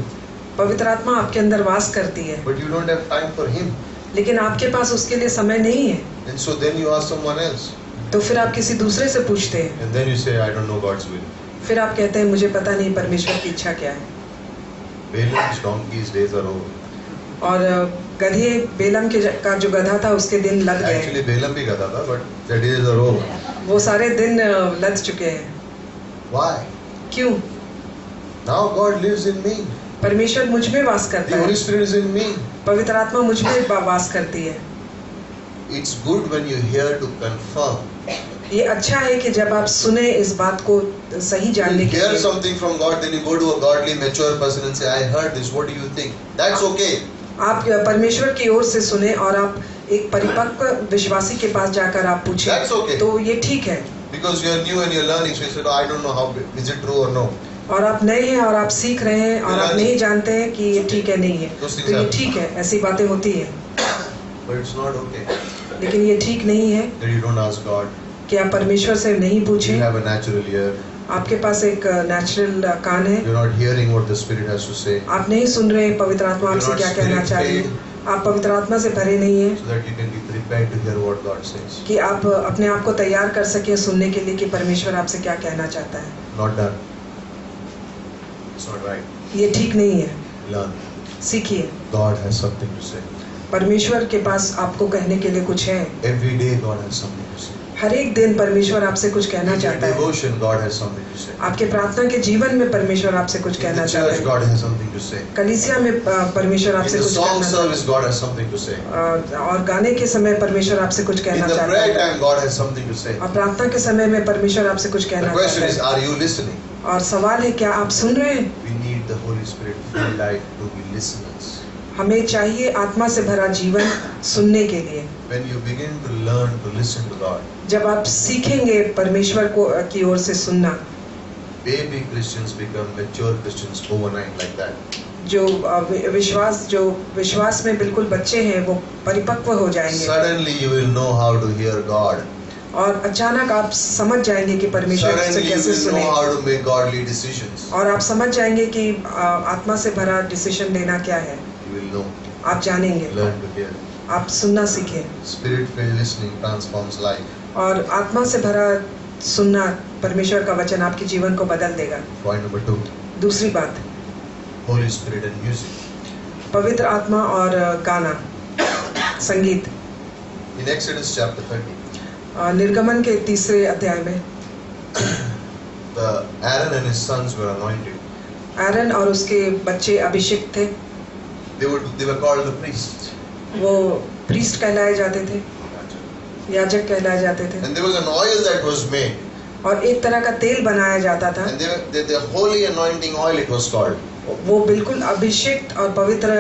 पवित्र आत्मा आपके अंदर वास करती है, but you don't have time for Him. लेकिन आपके पास उसके लिए समय नहीं है, And so then you ask someone else. तो फिर आप किसी दूसरे से पूछते हैं, And then you say, I don't know God's will. फिर आप कहते हैं मुझे पता नहीं परमेश्वर की इच्छा क्या है। Balaam's donkey's days are over. और गधे बेलम का जो गधा था उसके दिन लग गए, Actually, Balaam भी गधा था, but the days are over. वो सारे दिन लग चुके हैं। Why? क्यों? Now God lives in me. परमेश्वर मुझ में वास The करता Holy है, Spirit is in me. पवित्र आत्मा मुझ में वास करती है। It's good when you hear to confirm. ये अच्छा है कि जब आप सुने इस बात को सही जानने You के hear लिए, something from God, then you go to a godly, mature person and say, I heard this, what do you think? That's okay. आप परमेश्वर की ओर से सुने और आप एक परिपक्व विश्वासी के पास जाकर आप पूछें, That's okay. तो ये ठीक है। Because you are new and you're learning, so you said, oh, I don't know how, is it true or no? और आप नए हैं और आप सीख रहे हैं और आप नहीं जानते हैं कि ये ठीक है नहीं है, Those things तो ये happen. ठीक है, ऐसी बातें होती है। But it's not okay लेकिन ये ठीक नहीं है that you don't ask God. कि आप परमेश्वर से नहीं You पूछें। have a natural ear. आपके पास एक नेचुरल कान है, You're not hearing what the Spirit has to say, आप नहीं सुन रहे पवित्र आत्मा आपसे क्या कहना चाहिए, आप पवित्र आत्मा से भरे नहीं हैं so that you can be prepared to hear what God says. कि आप अपने आप को तैयार कर सकें सुनने के लिए कि परमेश्वर आपसे क्या कहना चाहता है। Not done. It's not right. ये ठीक नहीं है, Learn. सीखिए। God has something to say. परमेश्वर के पास आपको कहने के लिए कुछ है, Every day God has something to say. हर एक दिन परमेश्वर आपसे कुछ कहना In your चाहता है। devotion, God has something to say. आपके प्रार्थना के जीवन में परमेश्वर आपसे कुछ In कहना the चाहता church, है। God has something to say. कलीसिया में परमेश्वर In आपसे the कुछ song कहना चाहता service, God has something to say. है और गाने के समय परमेश्वर आपसे कुछ In कहना the चाहता prayer है time, God has something to say. और प्रार्थना के समय में परमेश्वर आपसे कुछ The कहना question चाहता is, है। are you listening? और सवाल है क्या आप सुन रहे हैं? We need the Holy Spirit filled life to be listeners. हमें चाहिए आत्मा से भरा जीवन सुनने के लिए। When you begin to learn to listen to God, जब आप सीखेंगे परमेश्वर को की ओर से सुनना, baby Christians become mature Christians overnight like that. जो विश्वास में बिल्कुल बच्चे हैं वो परिपक्व हो जाएंगे Suddenly you will know how to hear God. और अचानक आप समझ जाएंगे कि परमेश्वर से Suddenly you कैसे will सुने know how to make godly decisions. और आप समझ जाएंगे कि आत्मा से भरा डिसीजन लेना क्या है। You will know. आप जानेंगे, Learn to hear. आप सुनना सीखें Spirit-filled listening transforms life. और आत्मा से भरा सुनना परमेश्वर का वचन आपके जीवन को बदल देगा। Point number 2, दूसरी बात, Holy Spirit and music. पवित्र आत्मा और गाना, संगीत। In Exodus chapter 30, निर्गमन के 3 अध्याय में Aaron and his sons were anointed. आरन और उसके बच्चे अभिषिक्त थे, They were called the priests. वो प्रीस्ट कहलाए जाते थे, याजक कहलाए जाते थे। And there was an oil that was made. और एक तरह का तेल बनाया जाता था, And the holy anointing oil it was called. वो बिल्कुल अभिषिक्त और पवित्र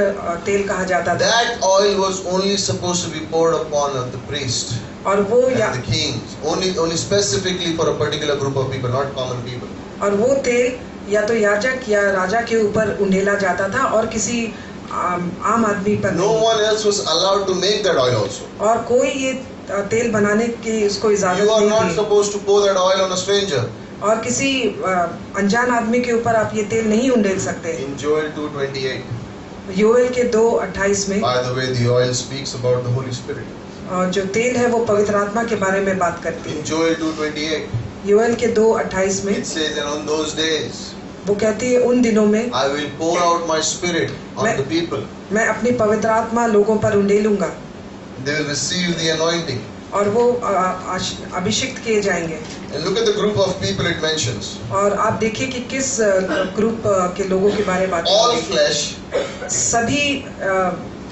तेल कहा जाता था। That oil was only supposed to be poured upon the priest और वो and the kings. Only specifically for a particular group of people, not common people. और वो तेल या तो याजक या राजा के ऊपर उंडेला जाता था और किसी आम आदमी पर No नहीं। one else was allowed to make that oil also. और कोई ये तेल बनाने की उसको इजाजत You are नहीं not थी supposed to pour that oil on a stranger. और किसी अनजान आदमी के ऊपर आप ये तेल नहीं उंडेल सकते। In Joel 2:28, योएल के 2:28 में by the way, the oil speaks about the Holy Spirit. जो तेल है वो पवित्र आत्मा के बारे में बात करती In है। Joel 2:28, योएल के 2:28 में it says, and on those days, वो कहती है उन दिनों में I will pour out my spirit on मैं- the people. मैं अपनी पवित्र आत्मा लोगों पर उंडेलूंगा They will receive the anointing. और वो अभिषिक्त किए जाएंगे। And look at the group of people it mentions. और आप देखिए कि किस ग्रुप के लोगों के बारे में बात All है। flesh, सभी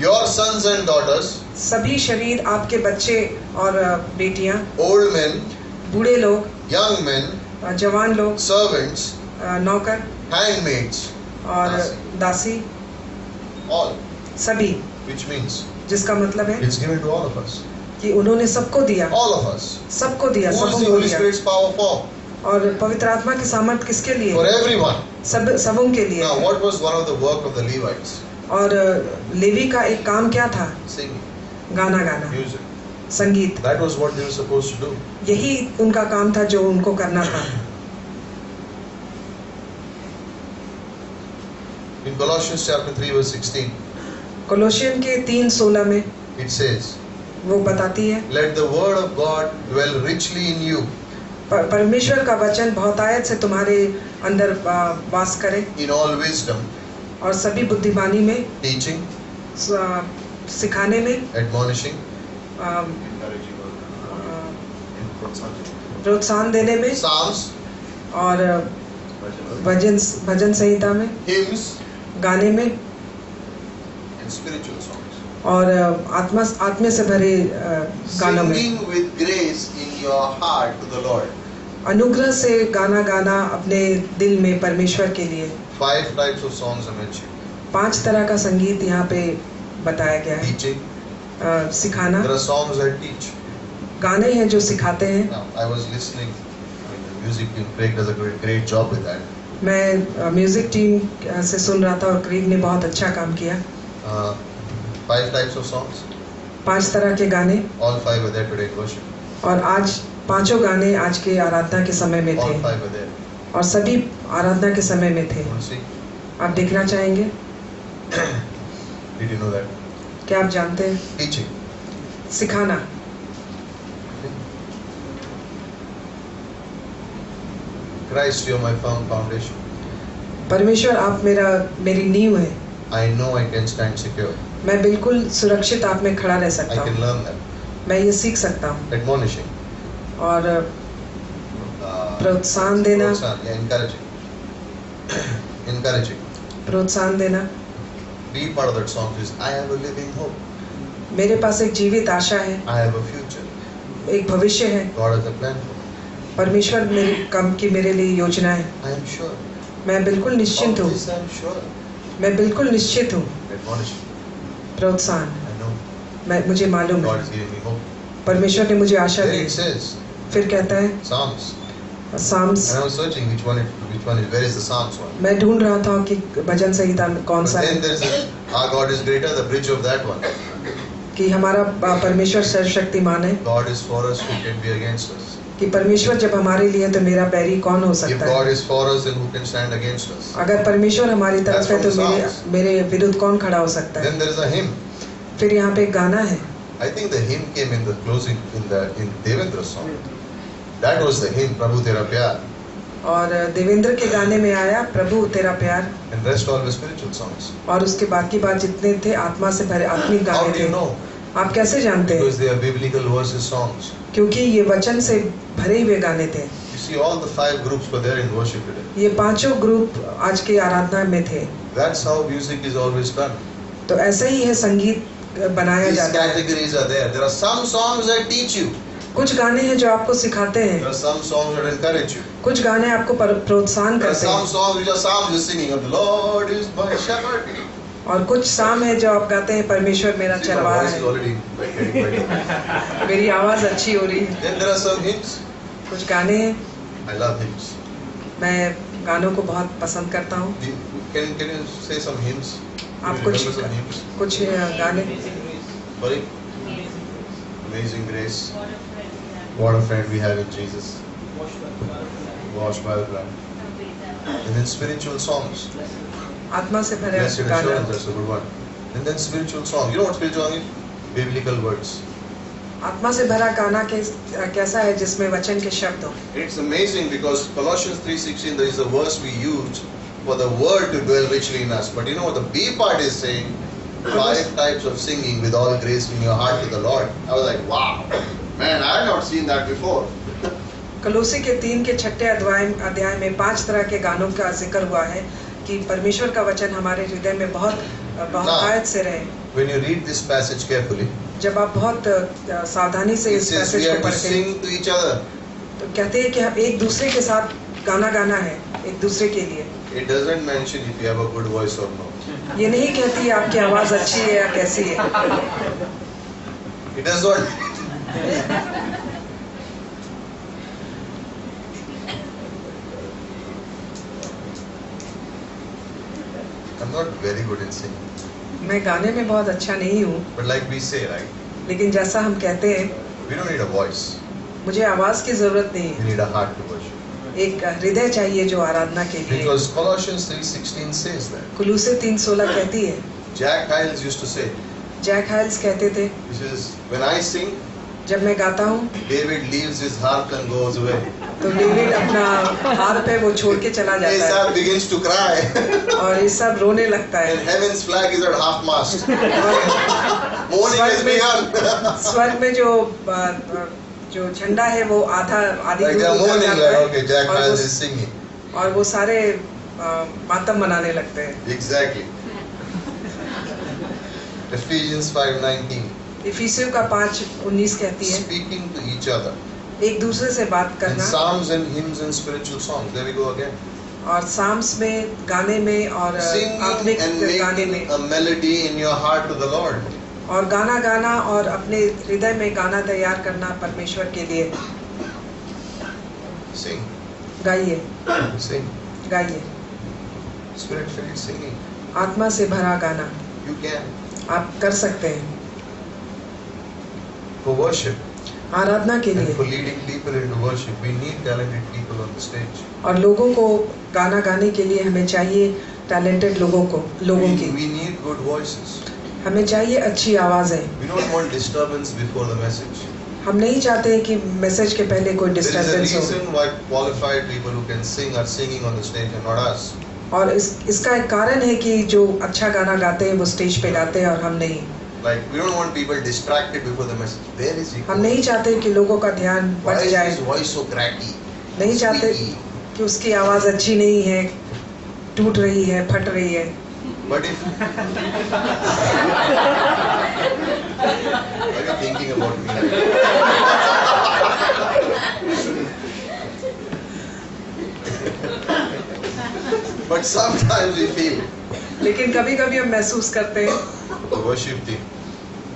your sons and daughters, सभी शरीर, आपके बच्चे और बेटियां, old men, बूढ़े लोग, young men, जवान लोग, servants, नौकर handmaids, और दासी, all. सभी, Which means जिसका मतलब है it's given to all of us. कि उन्होंने सबको दिया, All of us. सबको दिया, Who is सबों the को Holy दिया। Spirit's power for? और पवित्र आत्मा की सामर्थ किसके लिए? For everyone. सबों के लिए। Now, what was one of the work of the Levites? और लेवी का एक काम क्या था? Singing, गाना गाना, music. संगीत। That was what they were supposed to do. यही उनका काम था जो उनको करना था। In Colossians chapter 3 verse 16, कोलोशियन के 3:16 में it says, वो बताती है, let the word of God dwell richly in you, परमेश्वर का वचन बहुतायत से तुम्हारे अंदर वास करे in all wisdom, और सभी बुद्धिमानी में, teaching, सिखाने में, admonishing, आ, प्रोत्साहन देने में psalms, और भजन संहिता में, hymns, गाने में and spiritual songs. और आत्मा से भरे गानों में। Singing with grace in your heart to the Lord. अनुग्रह से गाना गाना अपने दिल में परमेश्वर के लिए। 5 types of songs are mentioned. 5 तरह का संगीत यहाँ पे बताया गया है। Teaching. सिखाना, There are songs that teach. गाने हैं जो सिखाते हैं। Now, I was listening. I mean, the music team, Craig does a great job with that. मैं म्यूजिक टीम से सुन रहा था और क्रेग ने बहुत अच्छा काम किया। 5 types of songs. 5 तरह के गाने, All 5 are there today in worship. और आज 5 गाने आज के आराधना के समय में All थे 5 are there. और सभी आराधना के समय में थे। You want to see? आप देखना चाहेंगे? Did you know that? क्या आप जानते हैं? Teaching. सिखाना, Christ, you are my firm foundation. परमेश्वर आप मेरी नींव है। I know I can stand secure. मैं बिल्कुल सुरक्षित आप में खड़ा रह I सकता can हूँ। learn that. मैं ये सीख सकता हूँ। Admonishing. और प्रोत्साहन देना, Yeah, encouraging. Encouraging. प्रोत्साहन देना। Be part of that song is I have a living hope. मेरे पास एक जीवित आशा है, I have a future. एक भविष्य है। God has a plan for me. परमेश्वर मेरे काम की मेरे लिए योजना है। I am sure. मैं बिल्कुल निश्चिंत Of हूँ। this I am sure. मैं बिल्कुल निश्चित हूँ। Admonishing. प्रोत्साहन, I know. मुझे मालूम God है is giving me hope. परमेश्वर ने मुझे आशा There दी। it says, फिर कहता है Psalms. Psalms. And I was searching which one is, where is the Psalms one? मैं ढूंढ रहा था कि भजन संहिता में कौन But सा then है, there is our God is greater, the bridge of that one. कि हमारा परमेश्वर सर्वशक्तिमान है, God is for us, who can be against us? कि परमेश्वर जब हमारे लिए तो मेरा बैरी कौन हो If सकता God है? is for us, then who can stand against us? अगर परमेश्वर हमारी तरफ है तो That's from the मेरे विरुद्ध कौन खड़ा हो सकता है? Then there is a hymn. फिर यहाँ पे एक गाना है। I think the hymn came in the closing in Devendra's song. That was the hymn, Prabhu Tera Pyar. और देवेंद्र के गाने में आया प्रभु तेरा प्यार, And rest all were spiritual songs. और उसके बाकी बात जितने थे आत्मा से भरे आत्मिक How गाने do you थे। know? आप कैसे जानते हैं? Because they are biblical verses songs. क्योंकि ये वचन से भरे हुए गाने थे। You see, all the 5 groups were there in worship today. ये 5 ग्रुप आज के आराधना में थे। That's how music is always done. तो ऐसे ही है संगीत बनाया These जाता है। categories are there. There are some songs that teach you. कुछ गाने हैं जो आपको सिखाते There हैं, are some songs that encourage you. कुछ गाने आपको प्रोत्साहन There are करते some हैं, songs which are psalms you're singing. The Lord is my shepherd. और कुछ साम है जो आप गाते हैं परमेश्वर मेरा See, my चरवाहा voice is है। already getting better. मेरी आवाज अच्छी हो रही है। Then there are some hymns. कुछ गाने हैं, I love hymns. मैं गानों को बहुत पसंद करता हूँ। Can you say some hymns? आप Can you कुछ remember some hymns? कुछ गाने। Sorry? Amazing grace. What a friend we have in Jesus. Washed by the blood. And then spiritual songs. आत्मा से भरे Blessed गाना। assurance, that's a good one. And then spiritual song. You know what spiritual song is? Biblical words. आत्मा से भरा गाना कैसा है जिसमें वचन के शब्द हो। It's amazing because Colossians 3:16 there is a verse we use for the word to dwell richly in us. But you know what the B part is saying? 5 types of singing with all grace in your heart to the Lord. I was like, wow, man, I had not seen that before. कलोसी के 3 के 6 अध्याय में 5 तरह के गानों का जिक्र हुआ है कि परमेश्वर का वचन हमारे हृदय में बहुत बहुतायत से रहे. When you read this passage carefully, जब आप बहुत सावधानी से it इस says we पैसेज have को to पढ़ते हैं sing to each other. तो कहते हैं कि हम एक दूसरे के साथ गाना गाना है, एक दूसरे के लिए. It doesn't mention if you have a good voice or not. ये नहीं कहती आपकी आवाज अच्छी है या कैसी है. It does not. I'm not very good in singing. मैं गाने में बहुत अच्छा नहीं हूँ. But like we say, right? लेकिन जैसा हम कहते हैं, We don't need a voice. मुझे आवाज की जरूरत नहीं We है. need a heart to worship. एक हृदय चाहिए जो आराधना के लिए. Because Colossians 3:16 says that. कुलूसे 3:16 कहती है. Jack Hyles used to say, Jack Hyles कहते थे, he says, when I sing, जब मैं गाता हूँ David leaves his harp and goes away. तो डेविड अपना हार्प है वो छोड़ के चला जाता Asaph begins to cry. है और ये सब रोने लगता And है. heaven's flag is at half mast. और Morning has स्वर्ग में begun. स्वर्ग में जो झंडा है वो आधी Like they दूर are उतर mourning, जाता like, है okay, Jack और Hyles वो- is singing. और वो सारे मातम मनाने लगते हैं. Exactly. Ephesians 5:19. इफिसियों का 5:19 कहती है Speaking to each other. एक दूसरे से बात And करना. psalms and hymns and spiritual songs. There we go again. और साम्स में गाने में और Singing आत्मिक and गाने making में a melody in your heart to the Lord. और गाना गाना और अपने हृदय में गाना तैयार करना परमेश्वर के लिए. Sing. गाइए Sing. गाइए. Spirit-filled singing. आत्मा से भरा गाना You can. आप कर सकते हैं. For worship आराधना के and लिए for leading people into worship, we need talented people on the stage. और लोगों को गाना गाने के लिए हमें चाहिए टैलेंटेड लोगों की. We need good voices. हमें चाहिए अच्छी आवाजें. We don't want disturbance before the message. हम नहीं चाहते हैं कि मैसेज के पहले कोई There is a डिस्टर्बेंस हो. reason why qualified people who can sing are singing on the stage and not us. और इसका एक कारण है कि जो अच्छा गाना गाते हैं वो स्टेज पे गाते हैं और हम नहीं. Like we don't want people distracted before the message. Where is he? हम नहीं चाहते कि लोगों का ध्यान Why बढ़ is जाए. his voice so cracky? नहीं चाहते Squeaky? कि उसकी आवाज अच्छी नहीं है, टूट रही है, फट रही है. But if are you thinking about me? But sometimes we feel लेकिन कभी कभी हम महसूस करते हैं the worship team.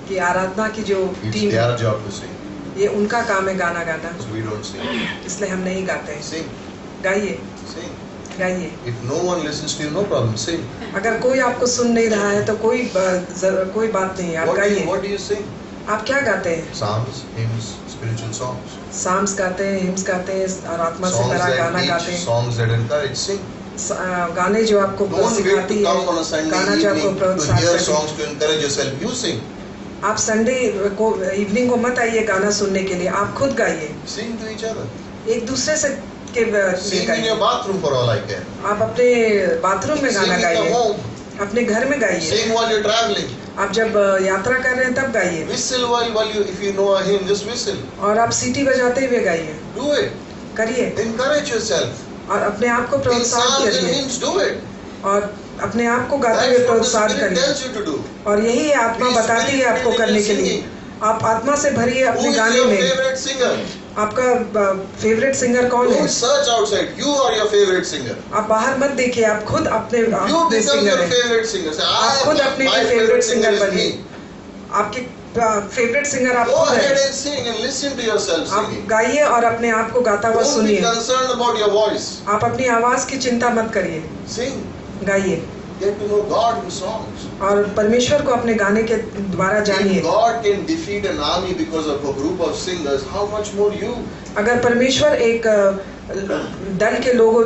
कि आराधना की जो It's team their job to sing. ये उनका काम है गाना गाना, So we don't sing. इसलिए हम नहीं गाते हैं. Sing. गाइए Sing. गाइए. If no one listens to you, no problem. Sing. अगर कोई आपको सुन नहीं रहा है तो कोई बात नहीं, आप गाइए. What do you sing? आप क्या गाते हैं? Psalms, hymns, spiritual songs. Psalms गाते हैं, हिम्स गाते हैं और आत्मा से Songs भरा that गाना teach, गाते हैं. songs that encourage. Sing. गाने जो आपको Don't wait सिखाती to है, come on a Sunday गाना जो आपको evening to प्रोत्साहित hear करती है. songs to encourage yourself. You sing. आप संडे को इवनिंग को मत आइए गाना सुनने के लिए, आप खुद गाइए. Sing to each other. एक दूसरे से के लिए Sing in गाइए. your bathroom for all I care. आप अपने बाथरूम में Sing गाना in the गाइए, home. अपने घर में गाइए. Sing while you're traveling. आप जब यात्रा कर रहे हैं तब गाइए. Whistle while you, if you know a hymn, just whistle. और आप सीटी बजाते हुए गाइए. Do it. करिए Encourage yourself. और अपने आप को In प्रोत्साहित psalms and करिए hymns, do it. और अपने आप को गाते हुए That's what the प्रोत्साहित Spirit करिए. tells you to do. और यही है आत्मा Be बताती है आपको spirit-filled करने in के your लिए. singing. आप आत्मा से भरिए Who अपने is गाने your में. favorite singer? आपका फेवरेट सिंगर कौन है? Don't search outside. You are your favorite singer. आप बाहर मत देखिए, आप खुद अपने You become सिंगर your हैं. favorite singer. Say, आप खुद अपने my लिए favorite favourite singer singer is बनिए. me. आपके फेवरेट सिंगर आप Go खुद ahead हैं. and sing and listen to yourself आप singing. गाइए और अपने आप को गाता हुआ Don't be सुनिए. concerned about your voice. आप अपनी आवाज की चिंता मत करिए, Sing. गाइए. Get to know God in songs. और परमेश्वर को अपने गाने के द्वारा If जानिए. God can defeat an army because of a group of singers, how much more you? अगर परमेश्वर एक दल के लोगों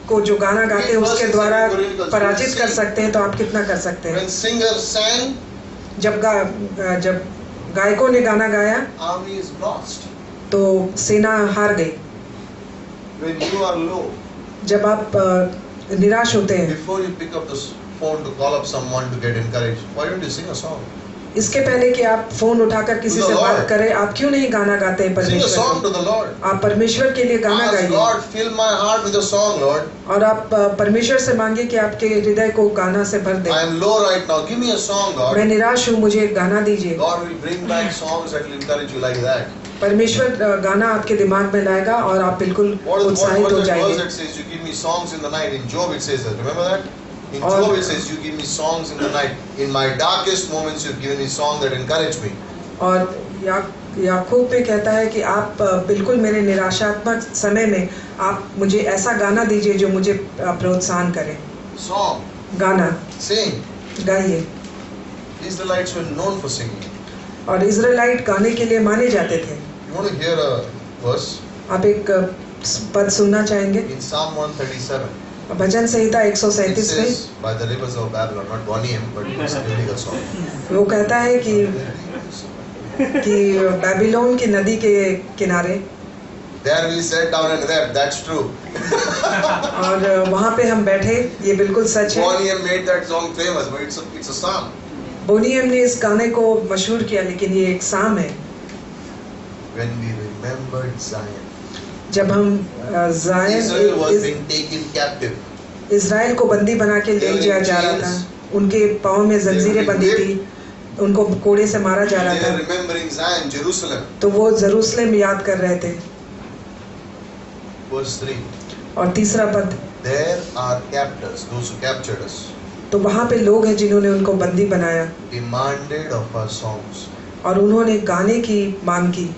को जो गाना गाते हैं उसके द्वारा पराजित कर सकते हैं तो आप कितना कर सकते हैं. When singers sang, जब गायकों ने गाना गाया army is lost. तो सेना हार गई. When you are low, जब आप निराश होते हैं। Before you pick up the phone to call up someone to get encouraged, why don't you sing a song? इसके पहले कि आप फोन उठाकर किसी से बात करें, आप क्यों नहीं गाना गाते हैं Sing a परमेश्वर song को? to the Lord. आप परमेश्वर के लिए गाना Ask गाइए God, fill my heart with a song, Lord. और आप परमेश्वर से मांगिए कि आपके हृदय को गाना से भर दे। I am low right now. Give me a song, मैं God. निराश हूँ, मुझे एक गाना दीजिए। God will bring back songs that will encourage you like that. परमेश्वर गाना आपके दिमाग में लाएगा और आप बिल्कुल What उत्साहित was हो that verse जाएंगे। that says you give me songs in the night? In Job it says that. Remember that? In और- Job it says you give me songs in the night. In my darkest moments you've given me songs that encourage me. और याकूब में कहता है कि आप बिल्कुल मेरे निराशात्मक समय में आप मुझे ऐसा गाना दीजिए जो मुझे प्रोत्साहन करे। Song. गाना Sing. गाइए। Israelites were known for singing. और इज़राइलाइट गाने के लिए माने जाते थे। You want to hear a verse? आप एक पद सुनना चाहेंगे? In Psalm 137. Bhajan Samhita It 137 में says by the rivers of Babylon, not Bonnie M, but it's a biblical song. वो कहता है कि बेबीलोन की नदी के किनारे, There we sat down and wept. That's true. और वहाँ पे हम बैठे, ये बिल्कुल सच है। Bonnie M made that song famous, but it's a psalm. बोनीएम ने इस गाने को मशहूर किया, लेकिन ये एक साम है। When we remembered Zion, जब हम Israel was Zion being taken captive. Israel को बंदी बना के ले जाया जा रहा था, उनके पाँव में जंजीरें बंधी थी, उनको कोड़े से मारा जा रहा They were था, remembering Zion, Jerusalem. तो वो जेरूसलेम याद कर रहे थे। Verse 3. और तीसरा पद, There are captors, those who captured us, तो वहाँ पे लोग हैं जिन्होंने उनको बंदी बनाया demanded of our songs. और उन्होंने गाने की मांग की,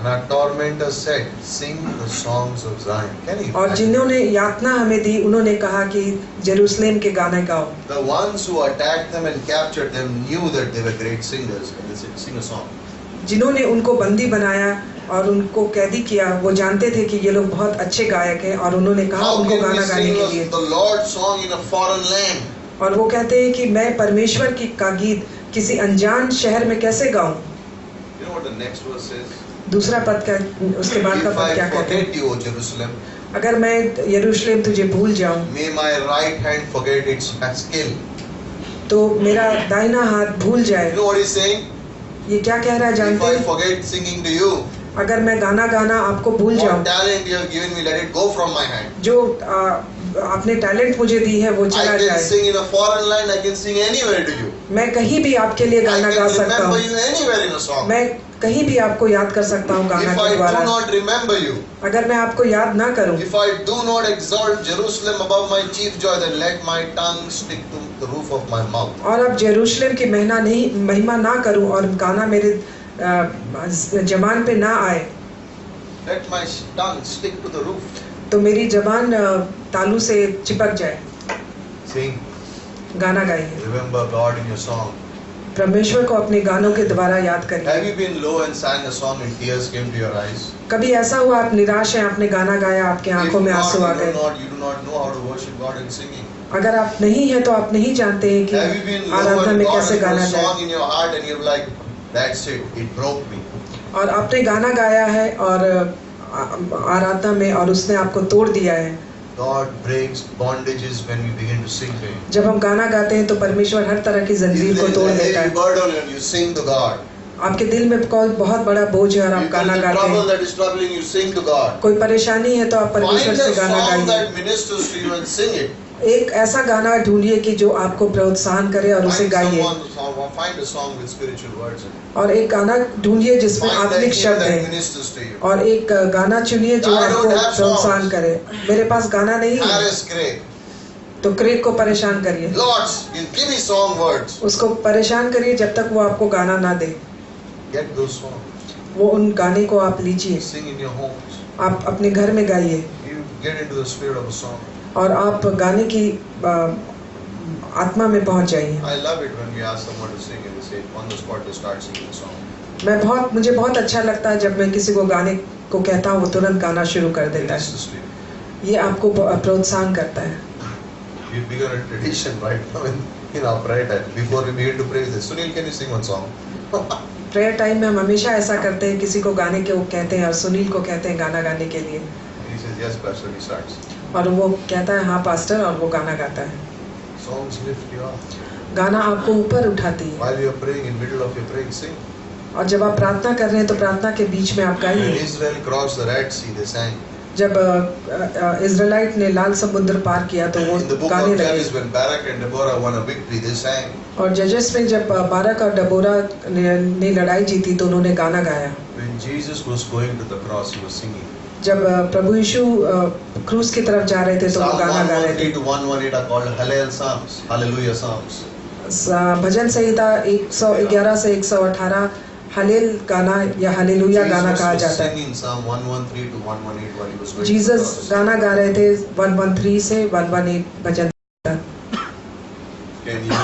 And our tormentors said, sing the songs of Zion. Can you और imagine? जिन्होंने यातना हमें दी उन्होंने कहा कि जेरूसलेम के गाने गाओ। The ones who attacked them and captured them knew that they were great singers, and they said, sing a song. जिन्होंने उनको बंदी बनाया और उनको कैदी किया, वो जानते थे कि ये लोग बहुत अच्छे गायक हैं और उन्होंने कहा How उनको can we गाना गाने sing के लिए। the Lord's song in a foreign land? और वो कहते हैं कि मैं परमेश्वर की का गीत किसी अनजान शहर में कैसे गाऊं। You know what the next verse says? दूसरा पद का, उसके बाद का If पद I क्या कहते हैं? forget you, O Jerusalem, अगर मैं यरूशलेम तुझे भूल जाऊं, may my right hand forget its skill. तो मेरा दाहिना हाथ भूल You जाए। know what he's saying? ये क्या कह रहा है If जानते I हैं? forget singing to you, अगर मैं गाना गाना आपको भूल what जाऊं, talent you have given me, let it go from my hand. जो आपने टैलेंट मुझे दी है वो I चला can जाए। sing in a foreign land, I can sing anywhere to you. मैं कहीं भी आपके लिए I गाना can गा सकता remember हूँ, you anywhere in a song. मैं कहीं भी आपको याद कर सकता हूँ गाना If के I द्वारा। do not remember you, अगर मैं आपको याद ना करूं, if I do not exalt Jerusalem above my chief joy, then let my tongue stick to the roof of my mouth. और अब जेरूशलेम की महिमा ना करूं और गाना मेरे जबान पे ना आए, Let my tongue stick to the roof. तो मेरी जबान तालू से चिपक जाए। Sing. गाना गाइए, Remember God in your song. परमेश्वर को अपने गानों के द्वारा याद करिए। Have you been low and sang a song and tears came to your eyes? कभी ऐसा हुआ आप निराश हैं, आपने गाना गाया, आपके If आंखों में not, आंसू आ गए? you do not know how to worship God in singing. अगर आप नहीं हैं तो आप नहीं जानते हैं Have you been कि low आराधना and में God कैसे has put गाना a जाए। song in your heart and you're like, that's it broke me. और आपने गाना गाया है और आराधना में और उसने आपको तोड़ दिया है। God breaks bondages when we begin to sing to Him. जब हम गाना गाते हैं तो परमेश्वर हर तरह की If जंजीर को there तोड़ is a देता heavy है। burden and you sing to God. आपके दिल में कोई बहुत बड़ा बोझ है और आप If there गाना is a गाते trouble हैं, that is troubling you, sing to God. कोई परेशानी है तो आप परमेश्वर Find से a गाना song गाइए। that ministers to you and sing it. एक ऐसा गाना ढूंढिए कि जो आपको प्रोत्साहन करे और उसे गाइए। Find a song with spiritual words in it. और एक गाना ढूंढिए जिसमें Find that आत्मिक hymn शब्द that है ministers to you. और एक गाना चुनिए जो I don't आपको have प्रोत्साहन songs. करे। मेरे पास गाना नहीं है, Harris Craig. तो क्रेग को परेशान करिए, Lords, give me song words. उसको परेशान करिए जब तक वो आपको गाना ना दे। Get those songs. वो उन गाने को आप लीजिए, Sing in your homes. आप अपने घर में गाइए You get into the spirit of a song. और आप गाने की आत्मा में पहुंच जाइए। I love it when we ask someone to sing and they say on the spot they start singing the song. मुझे बहुत अच्छा लगता है जब मैं किसी को गाने को कहता हूँ वो तुरंत गाना शुरू कर देता है। Ministers to you. ये आपको प्रोत्साहन करता है। We've begun a tradition right now in our prayer time. Before we begin to pray, we say, Sunil, can you sing one song? Prayer time में हम हमेशा ऐसा करते हैं, किसी को गाने के वो कहते हैं और सुनील को कहते हैं गाना गाने के लिए। He says, yes, Pastor, he starts. और वो कहता है हाँ पास्टर, और वो गाना गाता है। Songs lift you up. गाना आपको ऊपर उठाती है। While you're praying, in middle of your praying, sing. और जब आप प्रार्थना कर रहे हैं तो प्रार्थना के बीच में आप When गाइए। Israel crossed the Red Sea, they sang. जब इज़राइलिट ने लाल समुद्र पार किया तो वो In the book गाने of लगे। Judges, when Barak and Deborah won a victory, they sang. और जजेस में जब बारक और डबोरा ने लड़ाई जीती तो उन्होंने गाना गाया। When Jesus was going to the cross, he was singing. जब प्रभु यीशु क्रूस की तरफ जा रहे थे तो वो Psalm गाना गा रहे 113 to 118 are called Hallel Psalms, Hallelujah Psalms. थे। भजन संहिता 111 से 118 हलेल गाना या हालेलुया गाना कहा Jesus was जाता है। singing Psalm 113 to 118 while he was going to the Jesus cross. गाना गा रहे थे 113 से 118 भजन तक। Can you?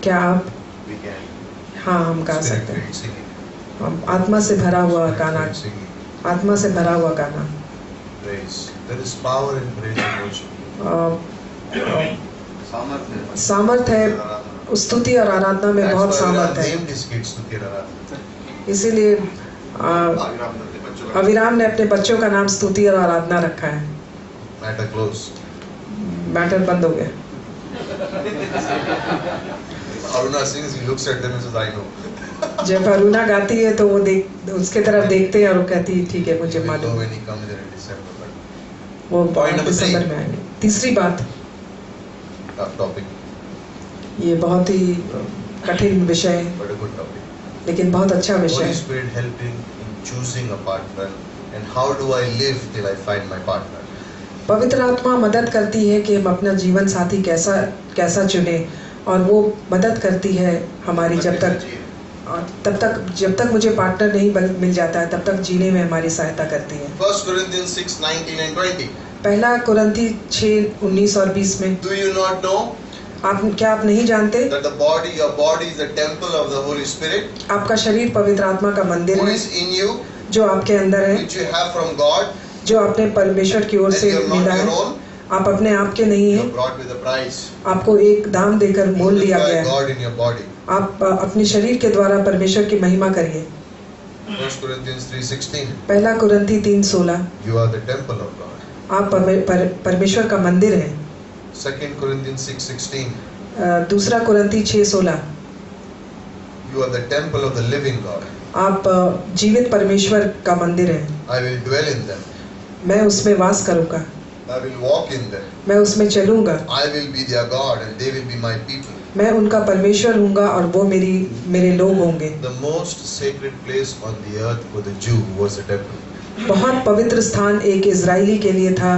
क्या आप? We can. हाँ, हम गा सकते हैं। Spirit-filled singing. हम आत्मा से भरा हुआ गाना, Spirit-filled singing. आत्मा से भरा हुआ गाना। Praise. There is power in praise and worship. सामर्थ्य है, स्तुति और आराधना में बहुत सामर्थ्य है। इसीलिए अविराम ने अपने बच्चों का नाम स्तुति और आराधना रखा है। मैटर बंद हो गया। Aruna sings, he looks at them and says, I know. जब अरुणा गाती है तो वो उसके तरफ देखते हैं और वो कहती है ठीक है मुझे मालूम। वो दिसंबर में आएंगे। तीसरी बात, ये बहुत ही कठिन विषय है लेकिन बहुत अच्छा विषय है। Holy Spirit helping in choosing a partner and how do I live till I find my partner. पवित्र आत्मा मदद करती है कि हम अपना जीवन साथी कैसा चुने, और वो मदद करती है हमारी जब तक मुझे पार्टनर नहीं मिल जाता है तब तक जीने में हमारी सहायता करती है। 1 Corinthians 6:19 and 20. पहला कुरिन्थी 6:19 और 20 में, Do you not know आप नहीं जानते that your body is the temple of the Holy Spirit आपका शरीर पवित्र आत्मा का मंदिर who है is in you, जो आपके अंदर है, which you have from God, जो आपने परमेश्वर की ओर and से you are not मिला your है। own, आप अपने आप के नहीं you हैं, are brought with a price. आपको एक दाम देकर मोल लिया Glorify गया है। God in your body. आप अपने शरीर के द्वारा परमेश्वर की महिमा करिए। 1 Corinthians 3:16. पहला कुरिन्थी 3:16, You are the temple of God. आप परमेश्वर का मंदिर हैं। 2 Corinthians 6:16. दूसरा कुरिन्थी 6:16, You are the temple of the living God. आप जीवित परमेश्वर का मंदिर हैं। I will dwell in them. मैं उसमें वास करूंगा, I will walk in them. मैं उसमें चलूंगा, I will be their God and they will be my people. मैं उनका परमेश्वर हूँगा और वो मेरे लोग होंगे। The most sacred place on the earth for the Jew was the temple. बहुत पवित्र स्थान एक इजरायली के लिए था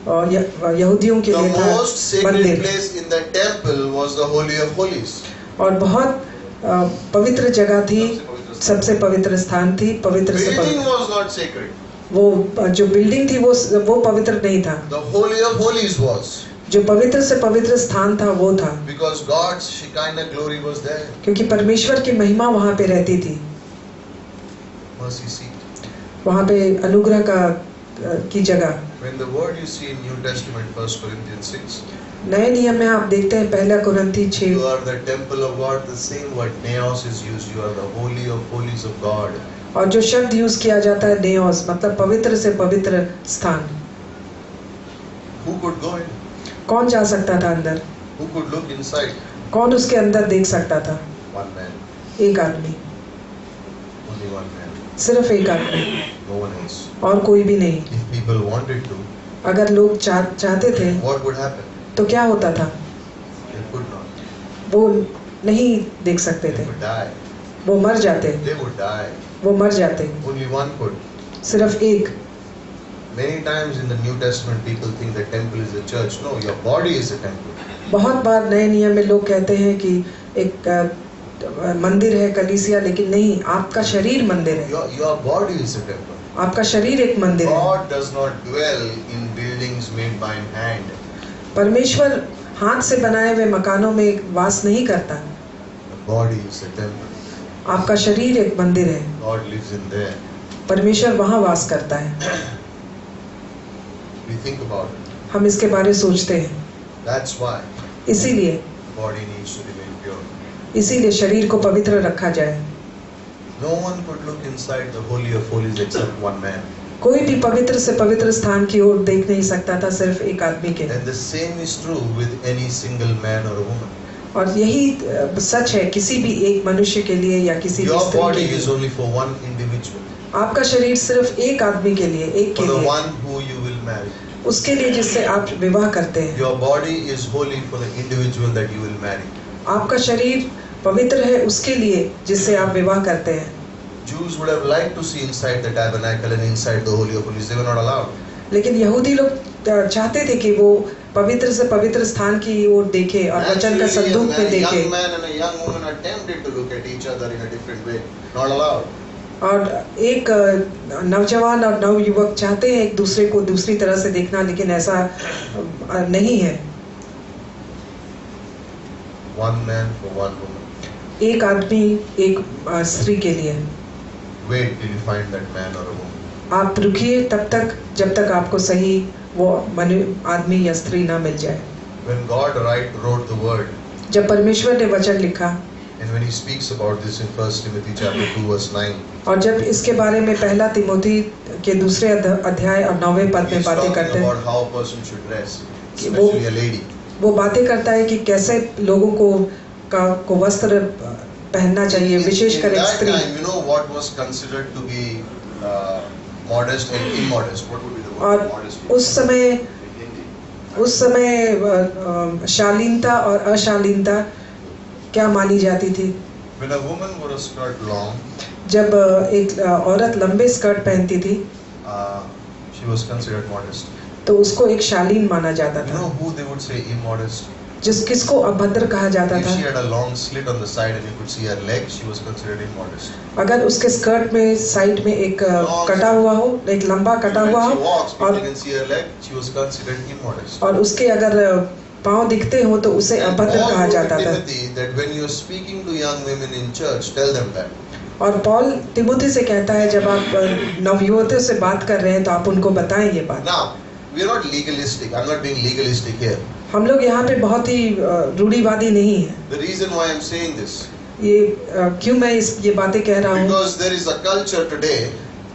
और यहूदियों के The लिए था most sacred मंदिर, place in the temple was the Holy of Holies. और बहुत पवित्र जगह थी, सबसे पवित्र स्थान थी, पवित्र से Building पवित्र। was not sacred. वो जो बिल्डिंग थी वो पवित्र नहीं था, The Holy of Holies was. जो पवित्र से पवित्र स्थान था वो था, Because God's Shekinah glory was there. क्योंकि परमेश्वर की महिमा वहाँ पे रहती थी। Mercy seat. वहाँ पे अनुग्रह की जगह। When the word you see in New Testament, 1 Corinthians 6, नए नियम में आप देखते हैं पहला कुरिन्थी 6, you are the temple of God. The same word Neos is used. You are the Holy of Holies of God. और जो शब्द यूज किया जाता है नेओस, मतलब पवित्र से पवित्र स्थान। Who could go in? कौन जा सकता था अंदर? Who could look inside? कौन उसके अंदर देख सकता था? One man. एक आदमी, Only one man. सिर्फ एक आदमी, No one else. और कोई भी नहीं। If people wanted to, अगर लोग चाहते थे what would happen? तो क्या होता था? They could not. वो नहीं देख सकते They थे, would die. वो मर जाते, They would die. वो मर जाते। Only one could. सिर्फ एक। Many times in the New Testament, people think the temple is the church. No, your body is the temple. बहुत बार नए नियम में लोग कहते हैं कि एक मंदिर है कलीसिया, लेकिन नहीं, आपका शरीर मंदिर है। Your body is the temple. आपका शरीर एक मंदिर है। God does not dwell in buildings made by hand. परमेश्वर हाथ से बनाए हुए मकानों में वास नहीं करता। The body is the temple. आपका शरीर एक मंदिर है, God lives in there. परमेश्वर वहाँ वास करता है। We think about it. हम इसके बारे में सोचते हैं। That's why इसीलिए the body needs to remain pure. इसीलिए शरीर को पवित्र रखा जाए। No one could look inside the Holy of Holies except one man. कोई भी पवित्र से पवित्र स्थान की ओर देख नहीं सकता था सिर्फ एक आदमी के। And the same is true with any single man or a woman. और यही सच है किसी भी एक मनुष्य के लिए या किसी भी Your स्त्री body के is लिए। only for one individual, आपका शरीर सिर्फ एक आदमी के लिए, एक for के the लिए, one who you will marry. उसके लिए जिससे आप विवाह करते हैं। Your body is holy for the individual that you will marry. आपका शरीर पवित्र है उसके लिए जिससे आप विवाह करते हैं। Jews would have liked to see inside the tabernacle and inside the holy of holies. They were not allowed. लेकिन यहूदी लोग चाहते थे कि वो पवित्र से पवित्र स्थान की ओर देखे और वचन का संदूक में A देखे। young man and a young woman are tempted to look at each other in a different way. Not allowed. और एक नौजवान और नवयुवक चाहते हैं एक दूसरे को दूसरी तरह से देखना, लेकिन ऐसा नहीं है। One man for one woman. एक आदमी एक स्त्री के लिए। Wait till you find that man or a woman. आप रुकिए तब तक जब तक आपको सही वो आदमी या स्त्री ना मिल जाए। When God wrote the word, जब परमेश्वर ने वचन लिखा, and when He speaks about this in 1 Timothy chapter 2 verse 9, और जब इसके बारे में पहला तिमोथी के दूसरे अध्याय और 9वें पद में He's बातें talking करते हैं, about how a person should dress, कि वो- especially a lady. वो बातें करता है कि कैसे लोगों को वस्त्र पहनना चाहिए, In विशेषकर एक that स्त्री। time, you know what was considered to be modest and immodest. What would be the word? और Modesty. उस समय शालीनता और अशालीनता क्या मानी जाती थी? When a woman wore a skirt long, जब एक औरत लंबे स्कर्ट पहनती थी she was considered modest. तो उसको एक शालीन माना जाता You था। know who they would say immodest? किसको अभद्र कहा जाता If था? she had a long slit on the side and you could see her leg, she was considered immodest. अगर उसके स्कर्ट में साइड में एक कटा हुआ हो, एक लंबा कटा When हुआ she हो walks, people और can see her leg. She was considered immodest. और उसके अगर पाँव दिखते हो तो उसे And अभद्र Paul कहा wrote to जाता था। Timothy that when you are speaking to young women in church, tell them that. और पौल तिमोथी से कहता है जब आप नवयुवतियों से बात कर रहे हैं तो आप उनको बताएं ये बात। Now, we are not legalistic. I'm not being legalistic here. हम लोग यहाँ पे बहुत ही रूढ़िवादी नहीं है। The reason why I'm saying this, ये क्यों मैं ये बातें कह रहा हूँ? because there is a culture today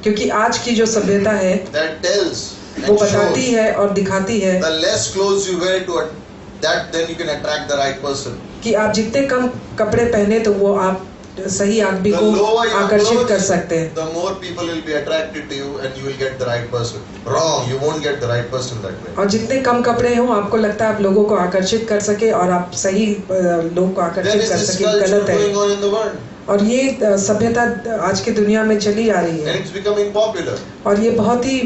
क्योंकि आज की जो सभ्यता है that tells वो and बताती shows है और दिखाती है the less clothes you wear to that, then you can attract the right person. कि आप जितने कम कपड़े पहने तो वो आप सही आदमी The को lower your आकर्षित कर clothes, सकते हैं। the more people will be attracted to you and you will get the right person. Wrong, you won't get the right person that way. और जितने कम कपड़े हों आपको लगता है आप लोगों को आकर्षित कर सके और आप सही लोग को There आकर्षित is कर this सके, culture गलत है। going on in the world और ये सभ्यता आज की दुनिया में चली आ रही and है it's becoming popular, और ये बहुत ही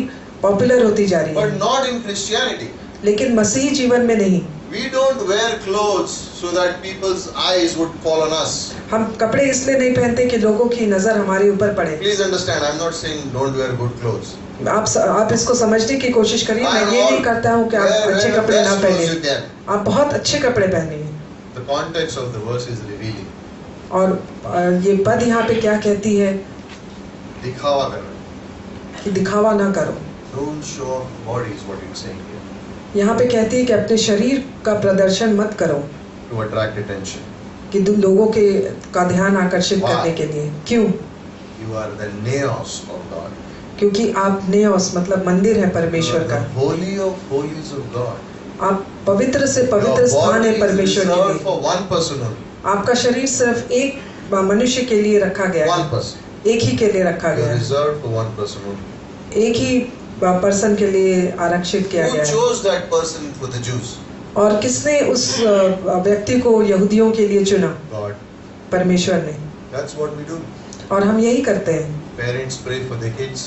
पॉपुलर होती जा रही but है, not in Christianity. लेकिन मसीही जीवन में नहीं। We don't wear clothes so that people's eyes would fall on us. हम कपड़े इसलिए नहीं पहनते कि लोगों की नजर हमारे ऊपर पड़े। Please understand, I'm not saying don't wear good clothes. आप इसको समझने की कोशिश करिए। मैं ये नहीं करता हूँ कि आप अच्छे Wear कपड़े ना best clothes you पहने, can. आप बहुत अच्छे कपड़े पहनिए। The context of the verse is revealing. और ये पद यहाँ पे क्या कहती है दिखावा करना. कि दिखावा ना करो। Don't show off body is what you're saying here. यहाँ पे कहती है कि अपने शरीर का प्रदर्शन मत करो To attract attention. कि लोगों का ध्यान आकर्षित Why? करने के लिए। क्यों? You are the naos of God. क्योंकि आप नेओस मतलब मंदिर है You परमेश्वर are का। the holy of holies of God. आप पवित्र से Your पवित्र स्थान body है is परमेश्वर के reserved लिए। for one person only. आपका शरीर सिर्फ एक मनुष्य के लिए रखा गया One है, person. एक ही के लिए रखा You गया are है, reserved for one person only. एक ही पर्सन के लिए आरक्षित किया Who गया है। chose that person for the Jews? और किसने उस व्यक्ति को यहूदियों के लिए चुना? God. परमेश्वर ने। That's what we do. और हम यही करते हैं। Parents pray for their kids.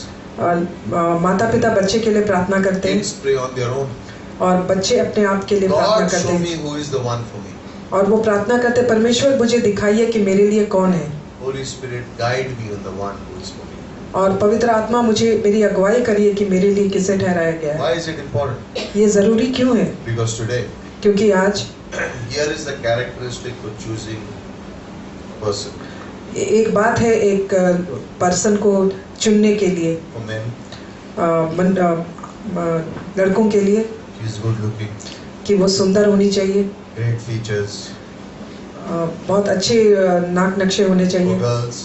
माता पिता बच्चे के लिए प्रार्थना करते हैं Kids pray on their own. और बच्चे अपने आप के लिए प्रार्थना God, करते show हैं me who is the one for me. और वो प्रार्थना करते हैं, परमेश्वर मुझे दिखाइए कि मेरे लिए कौन है। Holy Spirit, guide me on the one who is for me. और पवित्र आत्मा मुझे मेरी अगुवाई करिए कि मेरे लिए किसे ठहराया गया है। Why is it important? ये जरूरी क्यों है? Because today, क्योंकि आज here is the characteristic for choosing a person. एक बात है एक पर्सन को चुनने के लिए, For men, लड़कों के लिए he is good looking, कि वो सुंदर होनी चाहिए, great features. बहुत अच्छे नाक नक्शे होने For चाहिए। girls,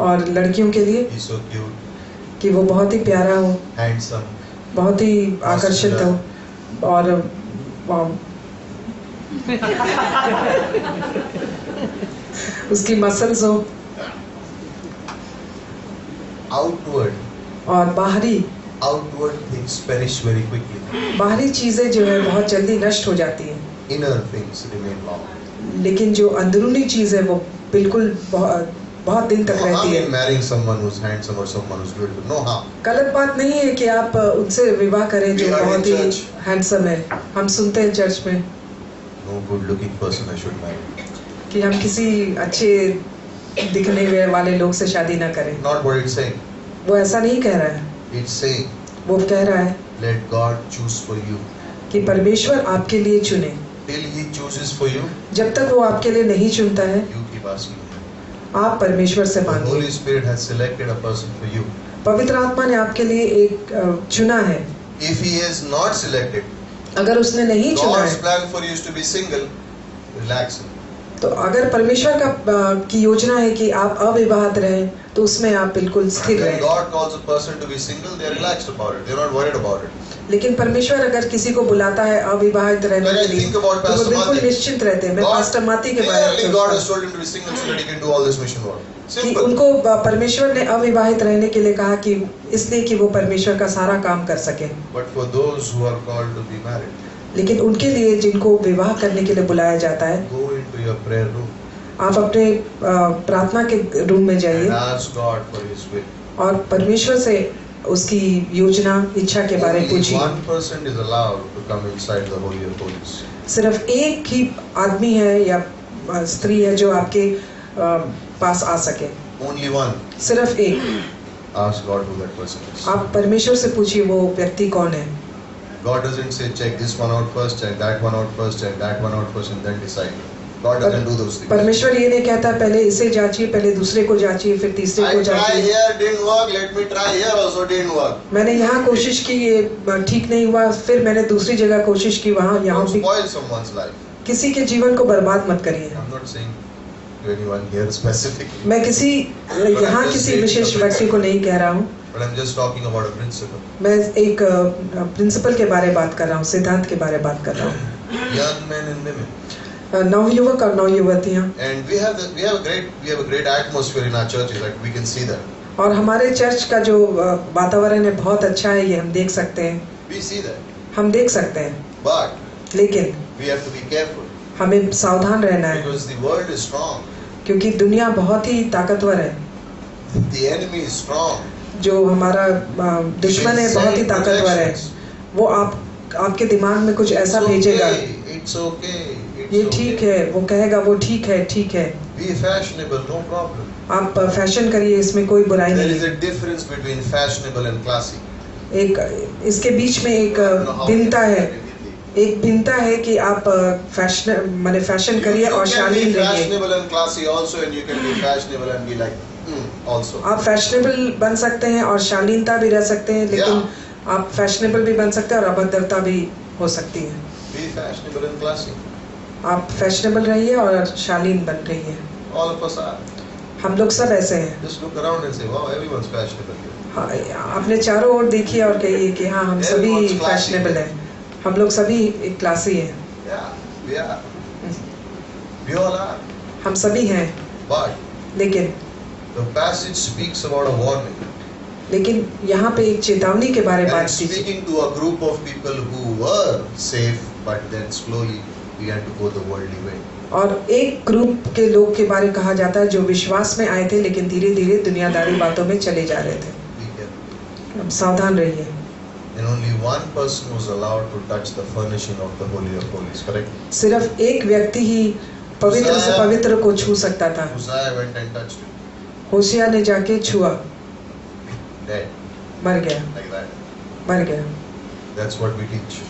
और लड़कियों के लिए he's so cute. कि वो बहुत ही प्यारा हो, handsome, बहुत ही आकर्षित हो और उसकी मसल्स हो outward और things perish very quickly. बाहरी चीजें जो है बहुत जल्दी नष्ट हो जाती हैं, Inner things remain long. लेकिन जो अंदरूनी चीज है वो बिल्कुल बहुत दिन तक No harm रहती है। in marrying someone who's handsome or someone who's beautiful. No harm. गलत बात नहीं है कि आप उनसे विवाह करें जो We are in बहुत ही church. हैंडसम है। हम सुनते हैं चर्च में No good-looking person I should marry. कि हम किसी अच्छे दिखने वाले लोग से शादी ना करें। Not what it's saying. वो ऐसा नहीं कह रहा है, It's saying, वो कह रहा है let God choose for you. कि परमेश्वर आपके लिए चुने। Till He chooses for you, जब तक वो आपके लिए नहीं चुनता है, you keep asking Him. आप परमेश्वर से The मांगिए। Holy Spirit has selected a person for you. पवित्र आत्मा ने आपके लिए एक चुना है। If He has not selected, अगर उसने नहीं चुना God's है, plan for you is to be single, relax. तो अगर परमेश्वर की योजना है कि आप अविवाहित रहें, तो उसमें आप बिल्कुल स्थिर When रहें। God calls a person to be single, they are relaxed about it. They are not worried about it. लेकिन परमेश्वर अगर किसी को बुलाता है अविवाहित रहने Like I के लिए, think about तो वो Pastor बिल्कुल Mati. निश्चिंत रहते हैं। मैं पास्टर माती के बारे में Clearly, God has सोचता हूँ told him to be single so that he can do all this mission work. कि Simple. उनको परमेश्वर ने अविवाहित रहने के लिए कहा कि इसलिए कि वो परमेश्वर का सारा काम कर सके। But for those who are called to be married, लेकिन उनके लिए जिनको विवाह करने के लिए बुलाया जाता है, go into your prayer room आप अपने प्रार्थना के रूम में जाइए and ask God for His will. और परमेश्वर से उसकी योजना इच्छा के बारे में Only पूछिए। 1% is allowed to come inside the Holy of Holies. सिर्फ एक ही आदमी है या स्त्री है जो आपके पास आ सके, Only one. सिर्फ एक। Ask God who that person is. आप परमेश्वर से पूछिए वो व्यक्ति कौन है। God doesn't say check this one out first, check that one out first, check that one out first, and then decide. God doesn't do those things. परमेश्वर ये नहीं कहता पहले इसे जांचिए, पहले दूसरे को जांचिए, फिर तीसरे I को try जांचिए। here, didn't work. Let me try here also, didn't work. मैंने यहाँ कोशिश की, ये ठीक नहीं हुआ, फिर मैंने दूसरी जगह कोशिश की, वहाँ यहाँ Don't भी। spoil someone's life. किसी के जीवन को बर्बाद मत करिए। I'm not saying to anyone here specifically, मैं यहाँ किसी विशेष व्यक्ति को नहीं कह रहा हूँ, but I'm just talking about a principle. मैं एक प्रिंसिपल के बारे में बात कर रहा हूँ, सिद्धांत के बारे में बात कर रहा हूँ। Young men and women. नवयुवक और नवयुवतियाँ, And we have a great atmosphere in our churches, like we can see that. और हमारे चर्च का जो वातावरण है बहुत अच्छा है, ये हम देख सकते हैं, We see that. हम देख सकते हैं। But लेकिन we have to be careful हमें सावधान रहना है, because the world is strong. क्योंकि दुनिया बहुत ही ताकतवर है। The enemy is strong. जो हमारा दुश्मन है बहुत ही ताकतवर है। वो आपके दिमाग में कुछ ऐसा भेजेगा, It's okay. ये ठीक है, वो कहेगा वो ठीक है, ठीक है। Be fashionable, no problem. आप फैशन करिए, इसमें कोई बुराई There नहीं is है। a difference between fashionable and classy. एक इसके बीच में एक भिन्नता है, एक भिन्नता है कि आप फैशन करिए और शालीन You can be रहिए। fashionable and classy also, and you can be fashionable and be like also. आप फैशनेबल बन सकते हैं और शालीनता भी रह सकते हैं, लेकिन आप फैशनेबल भी बन सकते हैं और अभद्रता भी हो सकती है। Be fashionable and classy. आप फैशनेबल रहिए और शालीन बन रहिए। All of us are. हम लोग सब ऐसे हैं। Just look around and say, wow, everyone's fashionable here. हाँ, अपने चारों ओर देखिए और कहिए कि हाँ हम सभी फैशनेबल हैं, हम लोग सभी एक क्लासी हैं। Yeah, we are. We all are. हम सभी हैं, But लेकिन the passage speaks about a warning. लेकिन यहाँ पे एक चेतावनी के बारे में And बात it's कीजिए। speaking to a group of people who were safe, but then slowly began to go the worldly way. और एक ग्रुप के लोग के बारे में कहा जाता है जो विश्वास में आए थे, लेकिन धीरे धीरे दुनियादारी बातों में चले जा रहे थे। Be careful. अब सावधान रहिए। And only one person was allowed to touch the furnishing of the Holy of Holies, correct? सिर्फ एक व्यक्ति ही पवित्र से पवित्र को छू सकता था। Uzziah went and touched it. होशिया ने जाके छुआ, Dead, मर गया, like that. मर गया। That's what we teach.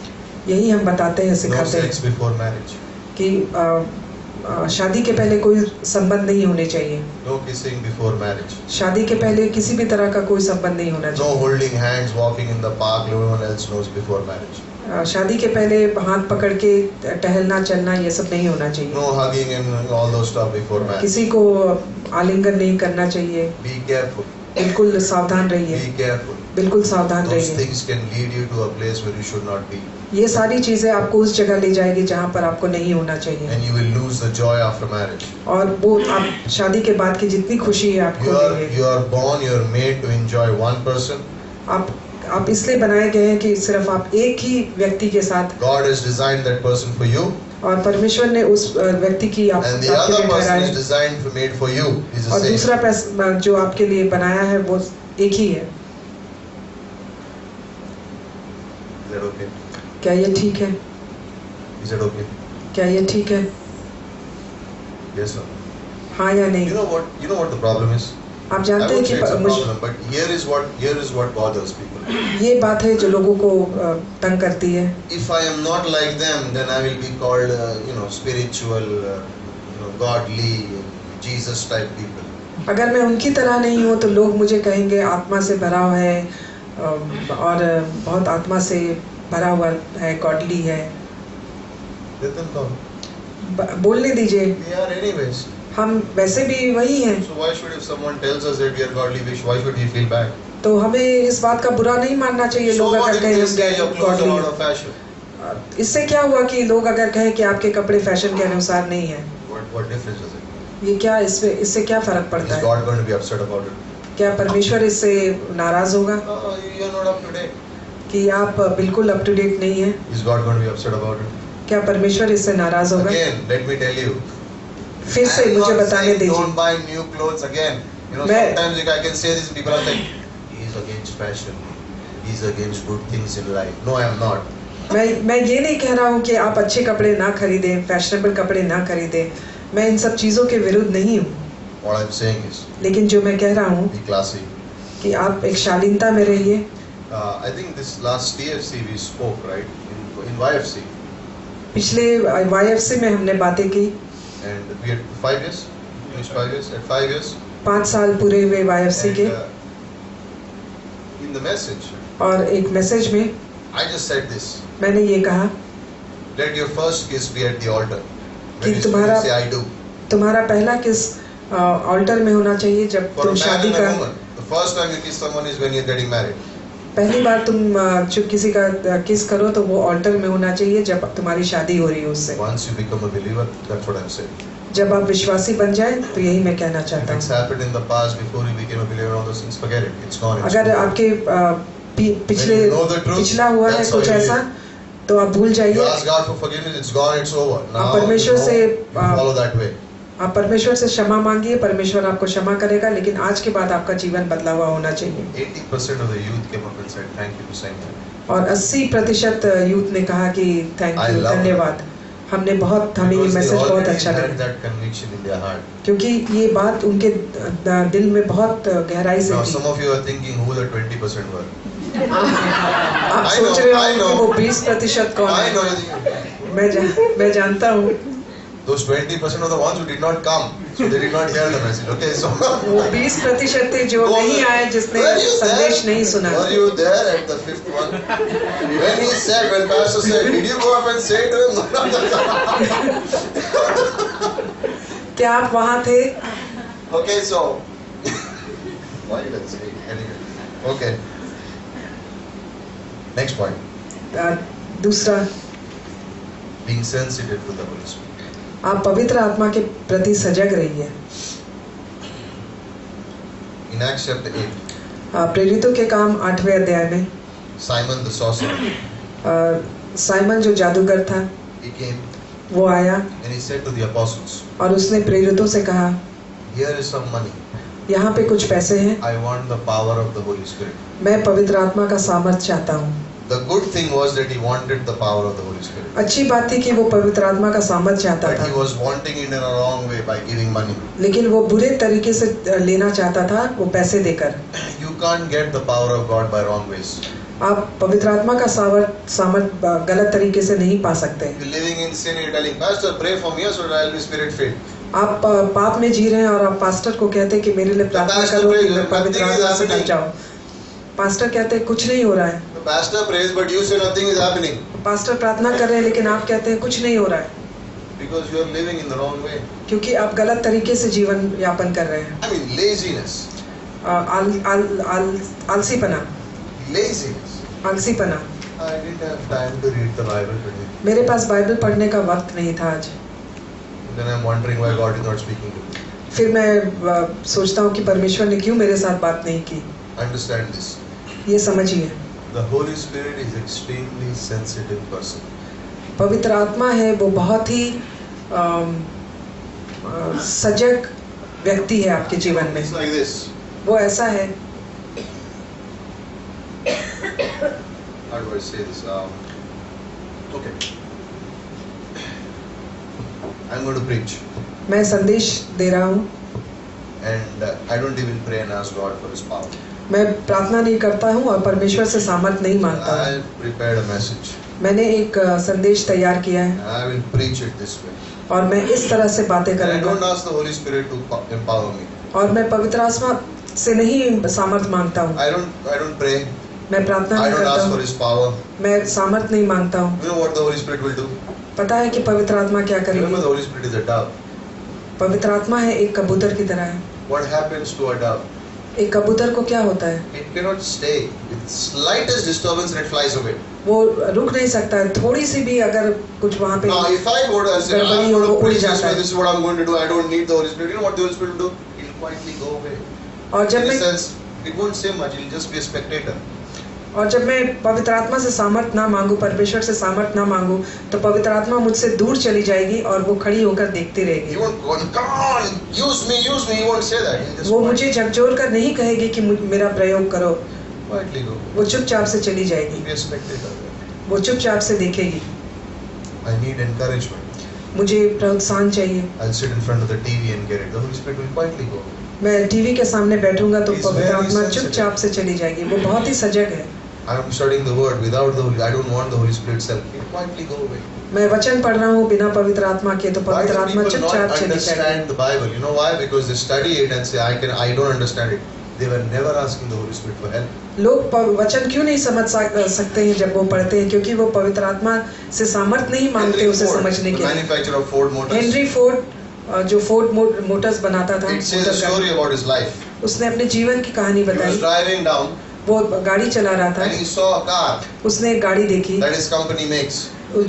यही हम बताते हैं, No सिखाते हैं sex before marriage. कि शादी के पहले कोई संबंध नहीं होने चाहिए। No kissing before marriage. शादी के पहले किसी भी तरह का कोई संबंध नहीं होना No चाहिए। holding hands, walking in the park, everyone else knows before marriage. शादी के पहले हाथ पकड़ के टहलना चलना ये सब नहीं होना चाहिए। No hugging and all those stuff before marriage. किसी को आलिंगन नहीं करना चाहिए। Be careful. बिल्कुल सावधान रहिए, Be careful. बिल्कुल सावधान Those रहिए। things can lead you to a place where you should not be. ये सारी चीजें आपको उस जगह ले जाएगी जहाँ पर आपको नहीं होना चाहिए, And you will lose the joy after marriage. और वो आप शादी के बाद की जितनी खुशी है आपको देंगे। You are born, you are made to enjoy one person. आप इसलिए बनाए गए हैं कि सिर्फ आप एक ही व्यक्ति के साथ, God has designed that person for you. और परमेश्वर ने उस व्यक्ति की And the आपके other लिए person ठहराया is है, designed for made for you. Is the और same. दूसरा जो आपके लिए बनाया है वो एक ही है। Is that okay? क्या ये ठीक है? Is that okay? क्या ये ठीक है? Yes, sir. हाँ या नहीं? You know what the problem is? आप I जानते हैं won't say it's a कि problem, but here is what bothers people. ये बात है जो लोगों को तंग करती है। If I am not like them, then I will be called, spiritual, godly, Jesus type people. अगर मैं उनकी तरह नहीं हूँ तो लोग मुझे कहेंगे आत्मा से भरा हुआ है, और बहुत आत्मा से भरा हुआ है, गॉडली है। Let them come. बोलने दीजिए, We are anyways. हम वैसे भी वही हैं, So why should if someone tells us that we are godly, why should we feel bad? तो हमें इस बात का बुरा नहीं मानना चाहिए। So लोग what अगर if कहें they हम say your clothes are out godly, of fashion? इससे क्या हुआ कि लोग अगर कहें कि आपके कपड़े फैशन के अनुसार नहीं है, What difference does it make? ये क्या इससे क्या फर्क पड़ता Is है? God going to be upset about it? क्या परमेश्वर इससे नाराज होगा You are not up to date. कि आप बिल्कुल अप टू डेट नहीं है? Is God going to be upset about it? क्या परमेश्वर इससे नाराज होगा? Again, let me tell you. फिर से I'm मुझे not बताने saying दीजिए। don't buy new clothes again. मैं- Sometimes I can say this, people are saying, he's against fashion. He's against good things in life. No, I am not. मैं ये नहीं कह रहा हूँ कि आप अच्छे कपड़े ना खरीदें, फैशनेबल कपड़े ना खरीदें, मैं इन सब चीज़ों के विरुद्ध नहीं हूँ, What I'm saying is, लेकिन जो मैं कह रहा हूँ be classy. कि आप एक शालीनता में रहिए। I think this last TFC we spoke, right? In YFC. पिछले YFC में हमने बातें की, And we had 5 years. Finished 5 years. At 5 years. 5 साल पूरे हुए YFC And, के, in the message, और एक मैसेज में I just said this. मैंने ये कहा Let your first kiss be at the altar. कि When you तुम्हारा- say I do. तुम्हारा पहला किस ऑल्टर में होना चाहिए जब For a तुम man शादी and a का woman, the first time you kiss someone is when you're getting married. पहली बार तुम जब किसी का किस करो तो वो ऑल्टर में होना चाहिए जब तुम्हारी शादी हो रही हो उससे। Once you become a believer, that's what I'm saying. जब आप विश्वासी बन जाए तो यही मैं कहना If चाहता it's हूँ। happened in the past before you became a believer, all those things, forget it. It's gone. It's अगर over. आपके पिछले When you know the truth, पिछला हुआ है that's how कुछ you ऐसा live. तो आप भूल You जाइए। ask God for forgiveness, it's gone, it's over. Now परमेश्वर you know, से, you follow that way. आप परमेश्वर से क्षमा मांगिए, परमेश्वर आपको क्षमा करेगा, लेकिन आज के बाद आपका जीवन बदला हुआ होना चाहिए। 80% of the youth came up and said, "Thank you for saying that." और 80% यूथ ने कहा कि थैंक I यू, love धन्यवाद, हमें ये Because मैसेज they बहुत already अच्छा had लगा, that conviction in their heart. क्योंकि ये बात उनके दिल में बहुत गहराई से Now थी। some of you are thinking who the 20% were. आप I सोच know, रहे I हो know. कि वो 20% कौन I है? know you're thinking, मैं जानता हूँ those 20% are the ones who did not come, so they did not hear the message. Okay, so वो 20% थे जो नहीं आए, जिसने Were you संदेश there? नहीं सुना। Were you there at the 5th one? When pastor said, did you go up and say to him? क्या आप वहाँ थे? Okay, so why did I say it? Anyway, okay. Next point. दूसरा, Being sensitive to the Holy Spirit. आप पवित्र आत्मा के प्रति सजग रहिए। In Acts chapter 8, प्रेरितों के काम 8वें अध्याय में Simon the sorcerer, साइमन जो जादूगर था he came वो आया and he said to the apostles, और उसने प्रेरितों से कहा, here is some money. यहाँ पे कुछ पैसे हैं, I want the power of the Holy Spirit. मैं पवित्र आत्मा का सामर्थ्य चाहता हूँ। The good thing was that he wanted the power of the Holy Spirit. अच्छी बात थी कि वो पवित्र आत्मा का सामर्थ्य चाहता But he था, was wanting it in a wrong way by giving money. लेकिन वो बुरे तरीके से लेना चाहता था, वो पैसे देकर। You can't get the power of God by wrong ways. आप पवित्र आत्मा का सामर्थ्य गलत तरीके से नहीं पा सकते। You're living in sin, you're telling, Pastor, pray for me so that I'll be spirit filled. आप पाप में जी रहे हैं और आप पास्टर को कहते हैं कि मेरे लिए प्रार्थना करो कि मैं पवित्र आत्मा से भर जाऊं। पास्टर कहते हैं कुछ नहीं हो रहा है। The pastor prays, but you say nothing is happening. Pastor प्रार्थना कर रहे हैं लेकिन आप कहते हैं कुछ नहीं हो रहा है, Because you are living in the wrong way. क्योंकि आप गलत तरीके से जीवन यापन कर रहे हैं। I mean, laziness. आलसीपना, laziness. आलसीपना। I didn't have time to read the Bible today. मेरे पास बाइबल पढ़ने का वक्त नहीं था आज। Then I'm wondering why God is not speaking to me. फिर मैं सोचता हूँ कि परमेश्वर ने क्यों मेरे साथ बात नहीं की। Understand this. ये समझिए, The Holy Spirit is extremely sensitive person. पवित्र आत्मा है वो बहुत ही सजग व्यक्ति है आपके जीवन में। It's like this. वो ऐसा है, How do I say this? Okay. I'm going to preach. मैं संदेश दे रहा हूँ, And I don't even pray and ask God for His power. मैं प्रार्थना नहीं करता हूँ और परमेश्वर से सामर्थ नहीं मांगता हूँ। I prepared a message. मैंने एक संदेश तैयार किया है I will preach it this way. और मैं इस तरह से बातें And I don't करूँगा ask the Holy Spirit to empower me. और मैं पवित्र आत्मा से नहीं सामर्थ मांगता हूँ। I don't pray. मैं प्रार्थना I नहीं don't करता ask for हूँ, His power. मैं सामर्थ नहीं मांगता हूँ। You know what the Holy Spirit will do? पता है कि पवित्र आत्मा क्या Remember, करेगी? the Holy Spirit is a dove. पवित्र आत्मा है एक कबूतर की तरह है। What happens to a dove? एक कबूतर को क्या होता है? It cannot stay. With slightest disturbance and it flies away. वो रुक नहीं सकता है, थोड़ी सी भी अगर कुछ वहाँ पे Now, if I go to say, गड़बड़ी I'm हो, going वो to उड़ preach this जाता way, है। this is what I'm going to do, I don't need the Holy Spirit. You know what the Holy Spirit will do? He'll quietly go away. और जब In a मैं sense, it won't say much. He'll just be a spectator. और जब मैं पवित्र आत्मा से सामर्थ ना मांगू, परमेश्वर से सामर्थ ना मांगू, तो पवित्र आत्मा मुझसे दूर चली जाएगी और वो खड़ी होकर देखती He रहेगी। won't go, come on, use me, use me. He won't say that. He'll just वो मुझे झकझोर कर नहीं कहेगी कि मेरा प्रयोग करो, quietly go. वो चुपचाप से चली जाएगी, He'll be a spectator. वो चुपचाप से देखेगी। I need encouragement. मुझे प्रोत्साहन चाहिए। I'll sit in front of the TV and get it. The Holy Spirit will quietly go. मैं टीवी के सामने बैठूंगा तो He's पवित्र very आत्मा sensitive. चुपचाप से चली जाएगी। वो बहुत ही सजग है। I'm studying the Word without the Holy. I don't want the Holy Spirit self. He'll quietly go away. मैं वचन पढ़ रहा हूँ बिना पवित्र आत्मा के, तो Why पवित्र do आत्मा people चुपचाप not चली जाएगी। understand the Bible? You know why? Because they study it and say, I don't understand it. They were never asking the Holy Spirit for help. लोग वचन क्यों नहीं समझ सकते हैं जब वो पढ़ते हैं? क्योंकि वो पवित्र आत्मा से सामर्थ नहीं मांगते Henry उसे Ford, समझने the के लिए। manufacturer of Ford Motors, Henry Ford जो फोर्ड मोटर्स बनाता था, it says a motor story गाड़ी, about his life. उसने अपने जीवन की कहानी He was बताई। driving down वो गाड़ी चला रहा था, and he saw a car उसने एक गाड़ी देखी that his company makes,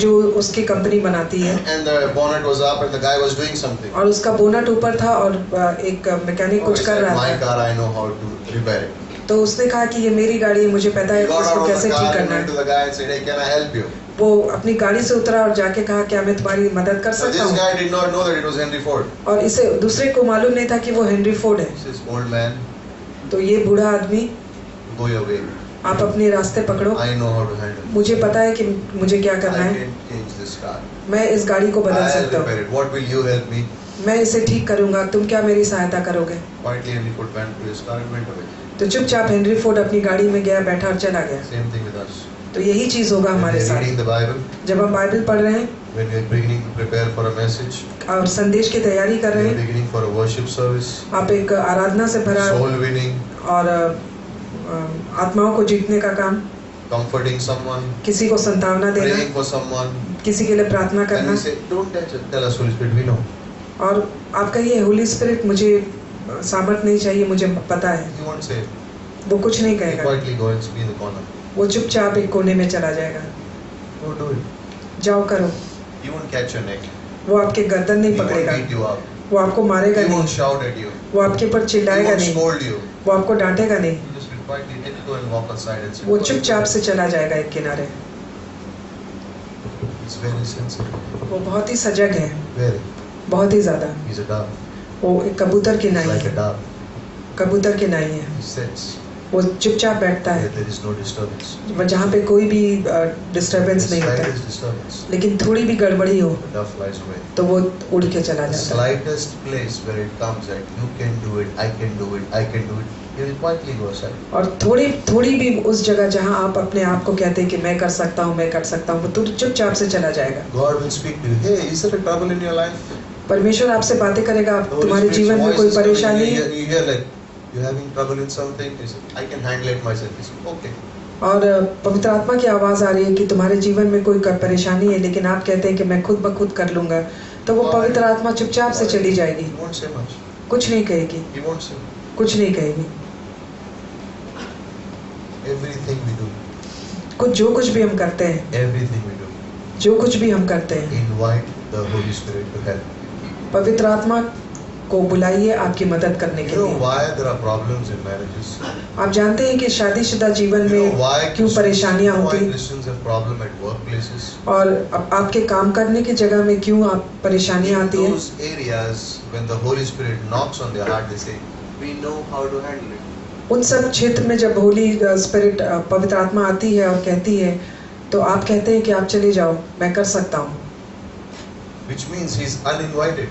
जो उसकी कंपनी बनाती है, and the bonnet was up and the guy was doing something. और उसका बोनट ऊपर था और एक मैकेनिक Oh, he कुछ कर said, रहा my था। car, I know how to repair it. तो उसने कहा कि ये मेरी गाड़ी है, मुझे पता He है got out इसको of कैसे the ठीक car and करना went to है। the guy and said, hey, can I help you? वो अपनी गाड़ी से उतरा और जाके कहा क्या मैं तुम्हारी मदद कर So सकता this हूँ? guy did not know that it was Henry Ford. और इसे दूसरे को मालूम नहीं था कि वो हेनरी फोर्ड है। He says, old man, तो ये बूढ़ा आदमी, go your way. आप अपने रास्ते पकड़ो, I know how to handle it. मुझे पता है कि मुझे क्या करना I है, can change this car. मैं इस गाड़ी को बदल I'll सकता repair हूँ, it. What will you help me? मैं इसे ठीक करूंगा, तुम क्या मेरी सहायता करोगे? Quietly Henry Ford went to his car and went away. तो चुपचाप हेनरी फोर्ड अपनी गाड़ी में गया, बैठा और चला गया। Same thing with us. तो यही चीज होगा When हमारे we are साथ। reading the Bible, जब हम बाइबल पढ़ रहे हैं when we are beginning to prepare for a message, और संदेश की तैयारी कर when रहे we are हैं, beginning for a worship service, आप एक आराधना से भरा soul winning, और आत्माओं को जीतने का काम, comforting someone, किसी को संतावना देना, praying for someone, किसी के लिए प्रार्थना and करना, we say, don't tell us, Holy Spirit, we know. और आप कहिए होली स्पिरिट मुझे सामर्थ नहीं चाहिए, मुझे पता है। He won't say. वो कुछ नहीं He कहेगा, quietly go and be in the corner. वो चुपचाप एक कोने में चला जाएगा। Go do it. जाओ करो, He won't catch your neck. वो आपके गर्दन He नहीं won't पकड़ेगा, beat you up. वो आपको मारेगा He नहीं, won't shout at you. वो आपके ऊपर He चिल्लाएगा won't नहीं, scold you. वो आपको डांटेगा नहीं, You just will quietly tiptoe and walk aside and sit. वो quietly. चुपचाप से चला जाएगा एक किनारे। He's very sensitive. वो बहुत ही सजग है, Very. बहुत ही ज्यादा। He's a dove. वो एक कबूतर की He's नाई like a है, dove. कबूतर की नाई है। He sits वो चुपचाप बैठता where है, there is no disturbance. जहाँ पे कोई भी डिस्टरबेंस The नहीं होता है, slightest disturbance, लेकिन थोड़ी भी गड़बड़ी हो the dove flies away. तो वो उड़ के चला The जाता है। slightest place where it comes that you can do it, I can do it, I can do it, he will quietly go aside. और थोड़ी भी उस जगह जहाँ आप अपने आप को कहते हैं कि मैं कर सकता हूँ, मैं कर सकता हूँ, वो चुपचाप से चला जाएगा। God will speak to you. Hey, is there a trouble in your life? परमेश्वर आपसे बातें करेगा, The Holy तुम्हारे Spirit's जीवन में voice कोई is coming, परेशानी है you hear like you're having trouble in something. He said, I can handle it myself. He said, okay. और पवित्र आत्मा की आवाज आ रही है कि तुम्हारे जीवन में कोई परेशानी है, लेकिन आप कहते हैं कि मैं खुद ब खुद कर लूंगा, तो वो पवित्र आत्मा चुपचाप से चली जाएगी, He won't say much. कुछ नहीं कहेगी, He won't say. कुछ नहीं कहेगी। जो कुछ भी हम करते हैं, everything we do, जो कुछ भी हम करते हैं, invite the Holy Spirit to help. पवित्र आत्मा को बुलाइए आपकी मदद करने के You know लिए। why there are problems in marriages? आप जानते हैं कि शादीशुदा जीवन You know में why क्यों परेशानियां why होती हैं, Christians have problem at workplaces? और आपके काम करने की जगह में क्यों आप परेशानियां In आती हैं। those areas, when the Holy Spirit knocks on their heart, they say, "We know how to handle it." उन सब क्षेत्र में जब होली स्पिरिट पवित्र आत्मा आती है और कहती है, तो आप कहते हैं कि आप चले जाओ, मैं कर सकता हूँ। Which means he's uninvited.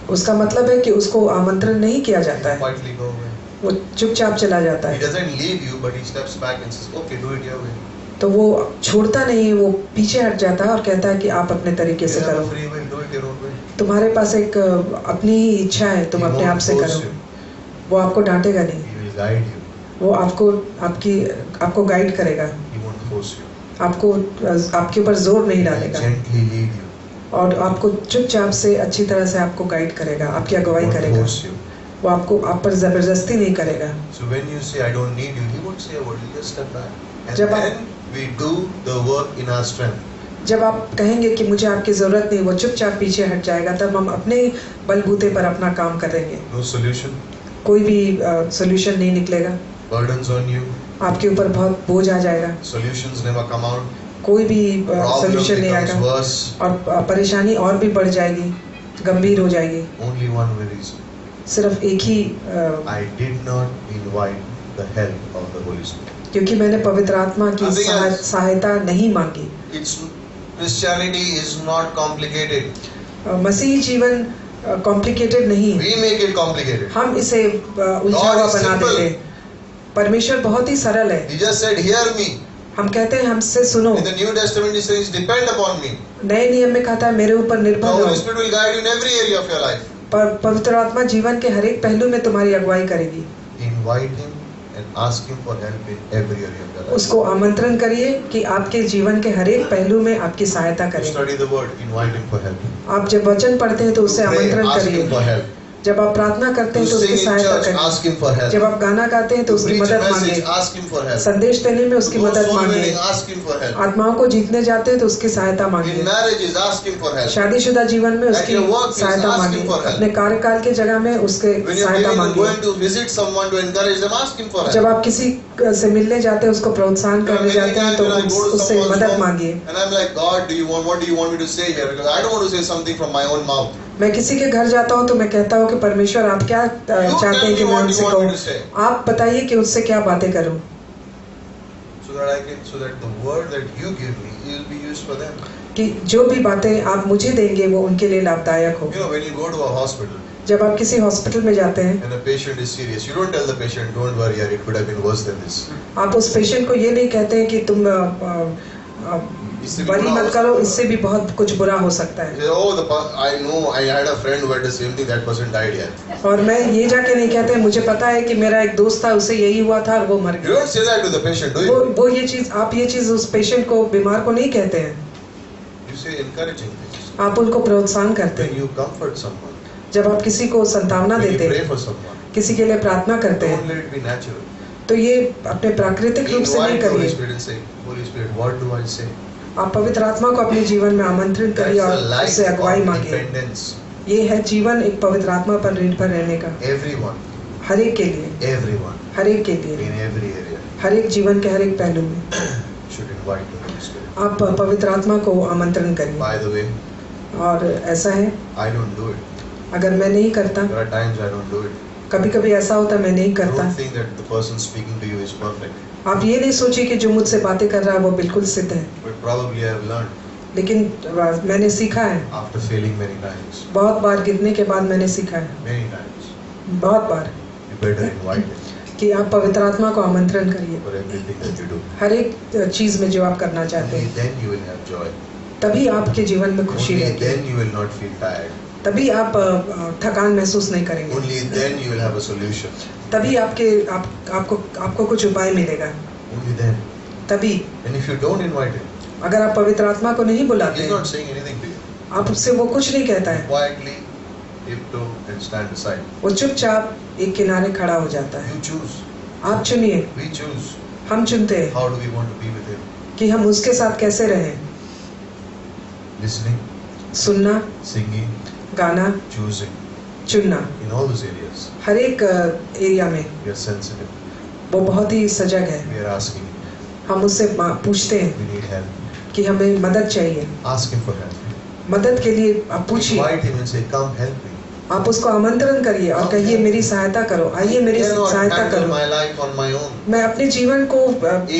उसका मतलब है कि उसको आमंत्रण नहीं किया जाता है, Quietly go away. वो चुपचाप चला जाता He है। doesn't leave you, but he steps back and says, "Okay, do it your way." तो वो छोड़ता नहीं है, वो पीछे हट जाता है और कहता है कि आप अपने तरीके You से have a करो। free will, do it your own way. तुम्हारे पास एक अपनी ही इच्छा है, तुम He अपने आप won't से force करो। you. वो आपको डांटेगा नहीं, He will guide you. वो आपको गाइड करेगा, He won't force you. आपके ऊपर जोर नहीं He will डालेगा, gently lead you. और आपको चुपचाप से अच्छी तरह से आपको गाइड करेगा, आपकी He अगुवाई won't करेगा। force you. वो आप पर जबरदस्ती नहीं करेगा। So when you say, "I don't need you," he won't say a word. He'll just step back. And जब आप- then we do the work in our strength. जब आप कहेंगे कि मुझे आपकी जरूरत नहीं, वो चुपचाप पीछे हट जाएगा, तब हम अपने बलबूते पर अपना काम करेंगे। No solution. कोई भी सोल्यूशन नहीं निकलेगा, Burdens on you. आपके ऊपर बहुत बोझ आ जाएगा, Solutions never come out. कोई भी Problem सोल्यूशन नहीं becomes आएगा, worse. और परेशानी और भी बढ़ जाएगी, गंभीर हो जाएगी। Only one reason. सिर्फ एक ही I did not invite the help of the Holy Spirit. क्योंकि मैंने पवित्र आत्मा की Nothing else. सहायता नहीं मांगी। It's Christianity is not complicated. मसीही जीवन कॉम्प्लिकेटेड नहीं है, We make it complicated. हम इसे उलझा God हुआ is बना simple. देते हैं। परमेश्वर बहुत ही सरल है। He just said, "Hear me." हम कहते हैं हमसे सुनो। In the New Testament, he says, "Depend upon me." नए नियम में कहता है मेरे ऊपर The निर्भर Holy रहो। Spirit will guide you in every area of your life. पवित्र आत्मा जीवन के हर एक पहलू में तुम्हारी अगुवाई करेगी। Invite him and ask him for help in every area of your life. उसको आमंत्रण करिए कि आपके जीवन के हर एक पहलू में आपकी सहायता To करें। study the word, invite him for help. आप जब वचन पढ़ते हैं तो उससे To pray, आमंत्रण ask करिए। him for help. जब आप प्रार्थना करते To हैं तो sing उसकी in सहायता church, करिए। ask him for help. जब आप गाना गाते हैं तो To उसकी preach a मदद message, मांगिए। ask him for help. संदेश देने में To उसकी go मदद soul मांगिए। winning, ask him for help. आत्माओं को जीतने जाते हैं तो उसकी सहायता In मांगिए। marriages, ask him for help. शादीशुदा जीवन में उसकी your workplace, सहायता ask him मांगिए। for help. अपने कार्यकाल के जगह में उसके When you're सहायता going मांगिए। to visit someone to encourage them, ask him for जब help. आप किसी से मिलने जाते हैं, उसको प्रोत्साहन There are करने many जाते हैं times तो when I go to उससे someone's मदद home मांगिए। and I'm like, "God, what do you want me to say here? Because I don't want to say something from my own mouth. मैं किसी के घर जाता हूँ तो मैं कहता हूँ कि परमेश्वर आप क्या चाहते हैं कि मैं what उनसे you want me कहूँ, to say." आप बताइए कि उससे क्या बातें करूँ, So that the word that you give me will be used for them. कि जो भी बातें आप मुझे देंगे वो उनके लिए लाभदायक हो। You know, when you go to a hospital जब आप किसी हॉस्पिटल में जाते हैं, and a patient is serious, you don't tell the patient, "Don't worry, yaar, it could have been worse than this." आप उस पेशेंट को ये नहीं कहते हैं कि तुम इससे भी वरी बुरा मत हो करो, सकता है। इससे भी बहुत कुछ बुरा हो सकता है। Say, "Oh, I know, I had a friend who had the same thing. That person died here." और मैं ये जाके नहीं कहते मुझे पता है कि मेरा एक दोस्त था, उसे यही हुआ था और वो मर You गया। don't say that to the patient, do you? वो ये चीज उस पेशेंट को, बीमार को नहीं कहते हैं, You say encouraging things. आप उनको प्रोत्साहन करते When हैं। you comfort someone, जब आप किसी को संतावना when you देते pray हैं, for someone, किसी के लिए प्रार्थना करते don't हैं, let it be natural. तो ये अपने प्राकृतिक रूप से नहीं Invite the Holy करिए। Spirit and say, "Holy Spirit, what do I say?" आप पवित्र आत्मा को अपने जीवन में आमंत्रित That's करिए the और life उससे अगुवाई of मांगिए। dependence. ये है जीवन एक पवित्र आत्मा पर निर्भर रहने का, Everyone, हर एक के लिए, everyone, हर एक के लिए, in every area हर एक जीवन के हर एक पहलू में should invite the Holy Spirit. आप पवित्र आत्मा को आमंत्रण करिए। By the way, और ऐसा है, I don't do it. अगर मैं नहीं करता, There are times I don't do it. कभी कभी ऐसा होता मैं नहीं करता। Don't think that the person speaking to you is perfect. आप ये नहीं सोचिए कि जो मुझसे बातें कर रहा है वो बिल्कुल सिद्ध है, But probably I have learned लेकिन मैंने सीखा है, after failing many times. बहुत बार गिरने के बाद मैंने सीखा है, Many times. बहुत बार, You better invite him कि आप पवित्र आत्मा को आमंत्रण करिए for everything that you do. हर एक चीज में जो आप करना चाहते Only हैं। then you will have joy. तभी आपके जीवन में खुशी Only रहेगी, then you will not feel tired. तभी आप थकान महसूस नहीं करेंगे, Only then you will have a solution. तभी आपको कुछ उपाय मिलेगा, Only then. तभी। And if you don't invite him, अगर आप पवित्र आत्मा को नहीं बुलाते he's हैं, not saying anything to you. आप उससे वो कुछ नहीं कहता है, Quietly tiptoe and stand aside. वो चुपचाप एक किनारे खड़ा हो जाता है। You choose. आप चुनिए, We choose. हम चुनते हैं How do we want to be with Him? कि हम उसके साथ कैसे रहें। Listening, सुनना, singing, गाना, choosing. चुनना, In all those areas, हर एक एरिया में we are sensitive. वो बहुत ही सजग है। We are asking. हम उससे पूछते हैं We need help. कि हमें मदद चाहिए। Ask Him for help. मदद के लिए आप पूछिए, Invite Him and say, "Come, help me." आप उसको आमंत्रण करिए और कहिए मेरी सहायता करो, आइए मेरी I cannot सहायता handle करो। my life on my own. मैं अपने जीवन को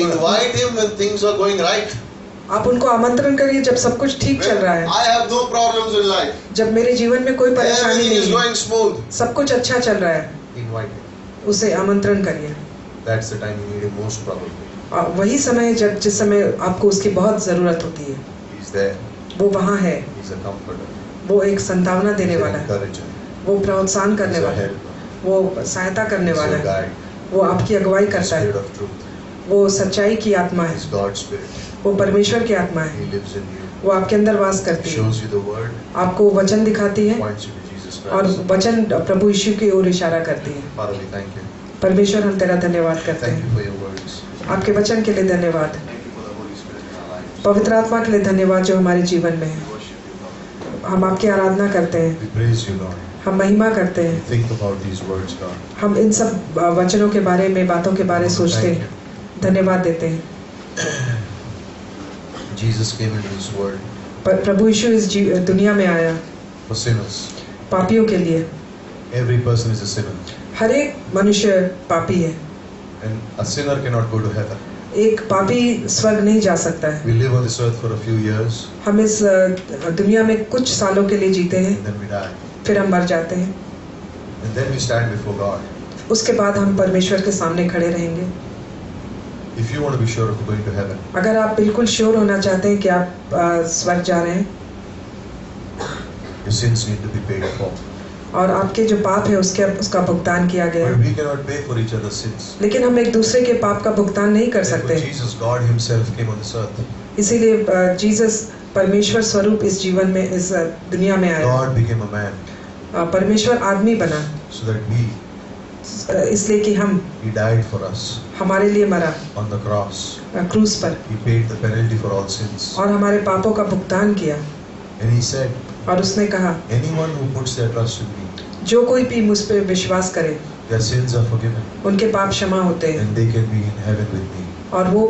Invite Him when things are going right. आप उनको आमंत्रण करिए जब सब कुछ ठीक चल रहा When है, I have no problems in life. जब मेरे जीवन में कोई परेशानी Everything is नहीं है, going smooth. सब कुछ अच्छा चल रहा है, Invite Him. उसे आमंत्रण करिए। That's the time you need Him most probably. और वही समय है जब जिस समय आपको उसकी बहुत जरूरत होती है, He's there. वो वहाँ है। He's a comforter. वो एक संतावना He's देने an वाला है, encourager. वो प्रोत्साहन करने He's a वाला है, helper. वो सहायता करने He's वाला your है, guide. वो आपकी अगुवाई The करता है, Spirit of truth. वो सच्चाई की आत्मा है, He's God's Spirit. वो परमेश्वर की आत्मा है, He lives in you. वो आपके अंदर वास He करती है, shows you the word. आपको वचन दिखाती है Points you to Jesus और Christ. वचन प्रभु यीशु की ओर इशारा करती है। Father, we thank you. परमेश्वर हम तेरा धन्यवाद करते Thank हैं, you for your words. आपके वचन के लिए धन्यवाद, Thank you for the Holy Spirit in our lives. पवित्र आत्मा के लिए धन्यवाद जो हमारे जीवन में है। We worship you, Lord. हम आपकी आराधना करते हैं, We praise you, Lord. हम महिमा करते We हैं, think about these words, God. हम इन सब वचनों के बारे में, बातों के बारे में सोचते Thank हैं, you. धन्यवाद देते हैं। Jesus came into this world प्रभु यीशु इस दुनिया में आया for sinners. पापियों के लिए। Every person is a sinner. हर एक मनुष्य पापी है, And a sinner cannot go to heaven. एक पापी स्वर्ग नहीं जा सकता है। We live on this earth for a few years हम इस दुनिया में कुछ सालों के लिए जीते हैं, and then we die. फिर हम मर जाते हैं, And then we stand before God. उसके बाद हम परमेश्वर के सामने खड़े रहेंगे। If you want to be sure of going to heaven, अगर आप बिल्कुल श्योर होना चाहते हैं कि आप स्वर्ग जा रहे हैं your sins need to be paid for. और आपके जो पाप है उसका भुगतान किया गया But है, we cannot pay for each other's sins. लेकिन हम एक दूसरे के पाप का भुगतान नहीं कर Therefore, सकते। Jesus, God Himself, came on this earth. इसीलिए जीसस परमेश्वर स्वरूप इस जीवन में, इस दुनिया में आया। God became a man परमेश्वर आदमी बना so that we, इसलिए कि He died for us हमारे लिए मरा on the cross. क्रूस पर He paid the penalty for all sins. और हमारे पापों का भुगतान किया। And He said, और उसने कहा, anyone who puts their trust in me, जो कोई भी मुझ पर विश्वास करे their sins are forgiven उनके पाप क्षमा होते हैं and they can be in heaven with me. और वो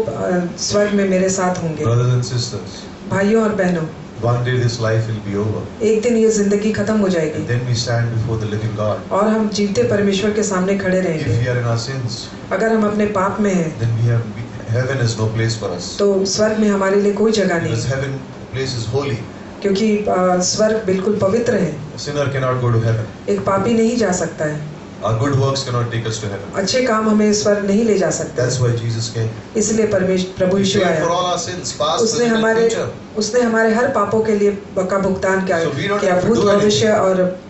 स्वर्ग में मेरे साथ होंगे। Brothers and sisters, भाइयों और बहनों, one day this life will be over. एक दिन ये जिंदगी खत्म हो And जाएगी then we stand before the living God. और हम जीवते परमेश्वर के सामने खड़े If रहेंगे। we are in our sins, अगर हम अपने पाप में हैं then heaven is no place for us. तो स्वर्ग में हमारे लिए कोई जगह नहीं, Because heaven place is holy. क्योंकि स्वर्ग बिल्कुल पवित्र है। A sinner cannot go to heaven. एक पापी नहीं जा सकता है, Our good works cannot take us to heaven. अच्छे काम हमें स्वर्ग नहीं ले जा सकते। That's why Jesus came. इसलिए प्रभु He यीशु paid आया, for all our sins, past, उसने present, and हमारे future. हर पापों के लिए का भुगतान किया, So we don't किया have to भूत do anything. भविष्य, और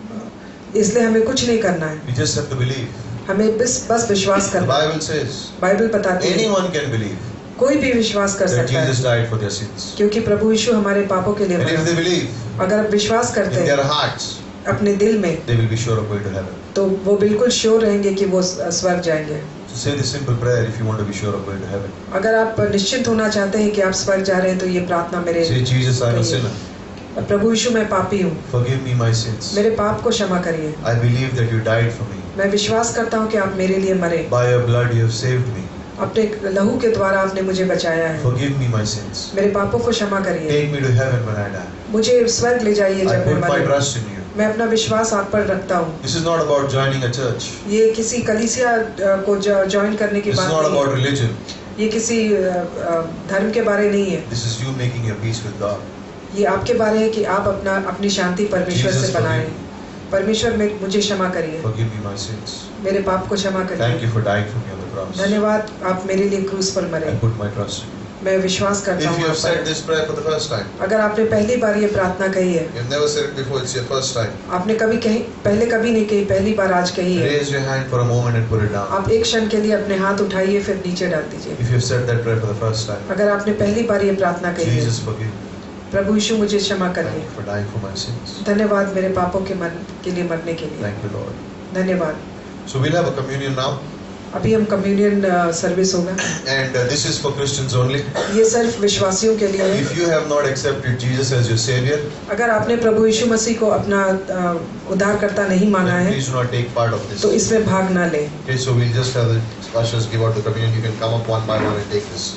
इसलिए हमें कुछ नहीं करना है, We just have to believe. हमें बस विश्वास The करना है। Bible says बाइबल बताती है anyone can believe कोई भी विश्वास कर that सकता है, Jesus died for their sins. क्योंकि प्रभु यीशु हमारे पापों के लिए And if मरा। they believe अगर आप विश्वास करते in हैं their hearts, अपने दिल में, they will be sure of going to heaven. तो वो बिल्कुल श्योर रहेंगे कि वो स्वर्ग जाएंगे। So say this simple prayer if you want to be sure of going to heaven. अगर आप निश्चित होना चाहते हैं कि आप स्वर्ग जा रहे हैं तो ये प्रार्थना मेरे Say, Jesus, I am a sinner. प्रभु यीशु मैं पापी हूँ, Forgive me my sins. मेरे पाप को क्षमा करिए। I believe that you died for me. मैं विश्वास करता हूँ कि आप मेरे लिए मरे, By your blood you have saved me. अपने लहू के द्वारा आपने मुझे बचाया है। Forgive me my sins. मेरे पापों को क्षमा करिए, Take me to heaven when I die. मुझे स्वर्ग ले जाइए I जब मैं put my मरूं। trust in you. मैं अपना विश्वास आप पर रखता हूँ। This is not about joining a church. ये किसी कलीसिया को ज्वाइन करने की This is बात not नहीं about है, religion. ये किसी धर्म के बारे नहीं है, This is you making your peace with God. ये आपके बारे है कि आप अपनी शांति परमेश्वर Jesus, से बनाएं। forgive me. परमेश्वर में मुझे क्षमा करिए, Forgive me my sins. मेरे पाप को क्षमा Thank करिए। you for dying for me on the cross. धन्यवाद, आप मेरे लिए क्रूस पर मरे। I put my trust in you. मैं विश्वास करता If हूँ you have आप said पर। this prayer for the first time, अगर आपने पहली बार ये प्रार्थना कही है, you have never said it before, it's your first time. आपने पहले कभी नहीं कही, पहली बार आज कही है, Raise your hand for a moment and put it down. आप एक क्षण के लिए अपने हाथ उठाइए फिर नीचे डाल दीजिए। If you have said that prayer for the first time, अगर आपने पहली बार ये प्रार्थना कही है, Jesus forgive me. प्रभु यीशु मुझे क्षमा Thank करिए। you for dying for my sins. धन्यवाद मेरे पापों के लिए मरने के लिए। Thank you, Lord. धन्यवाद। So we'll have a communion now. अभी हम कम्युनियन सर्विस होगा। And this is for Christians only. ये सिर्फ विश्वासियों के लिए है। If you have not accepted Jesus as your Savior, अगर आपने प्रभु यीशु मसीह को अपना उद्धारकर्ता नहीं माना then है, please do not take part of this. तो इसमें भाग ना लें। Okay, so we'll just have the ushers give out the communion. You can come up one by one and take this.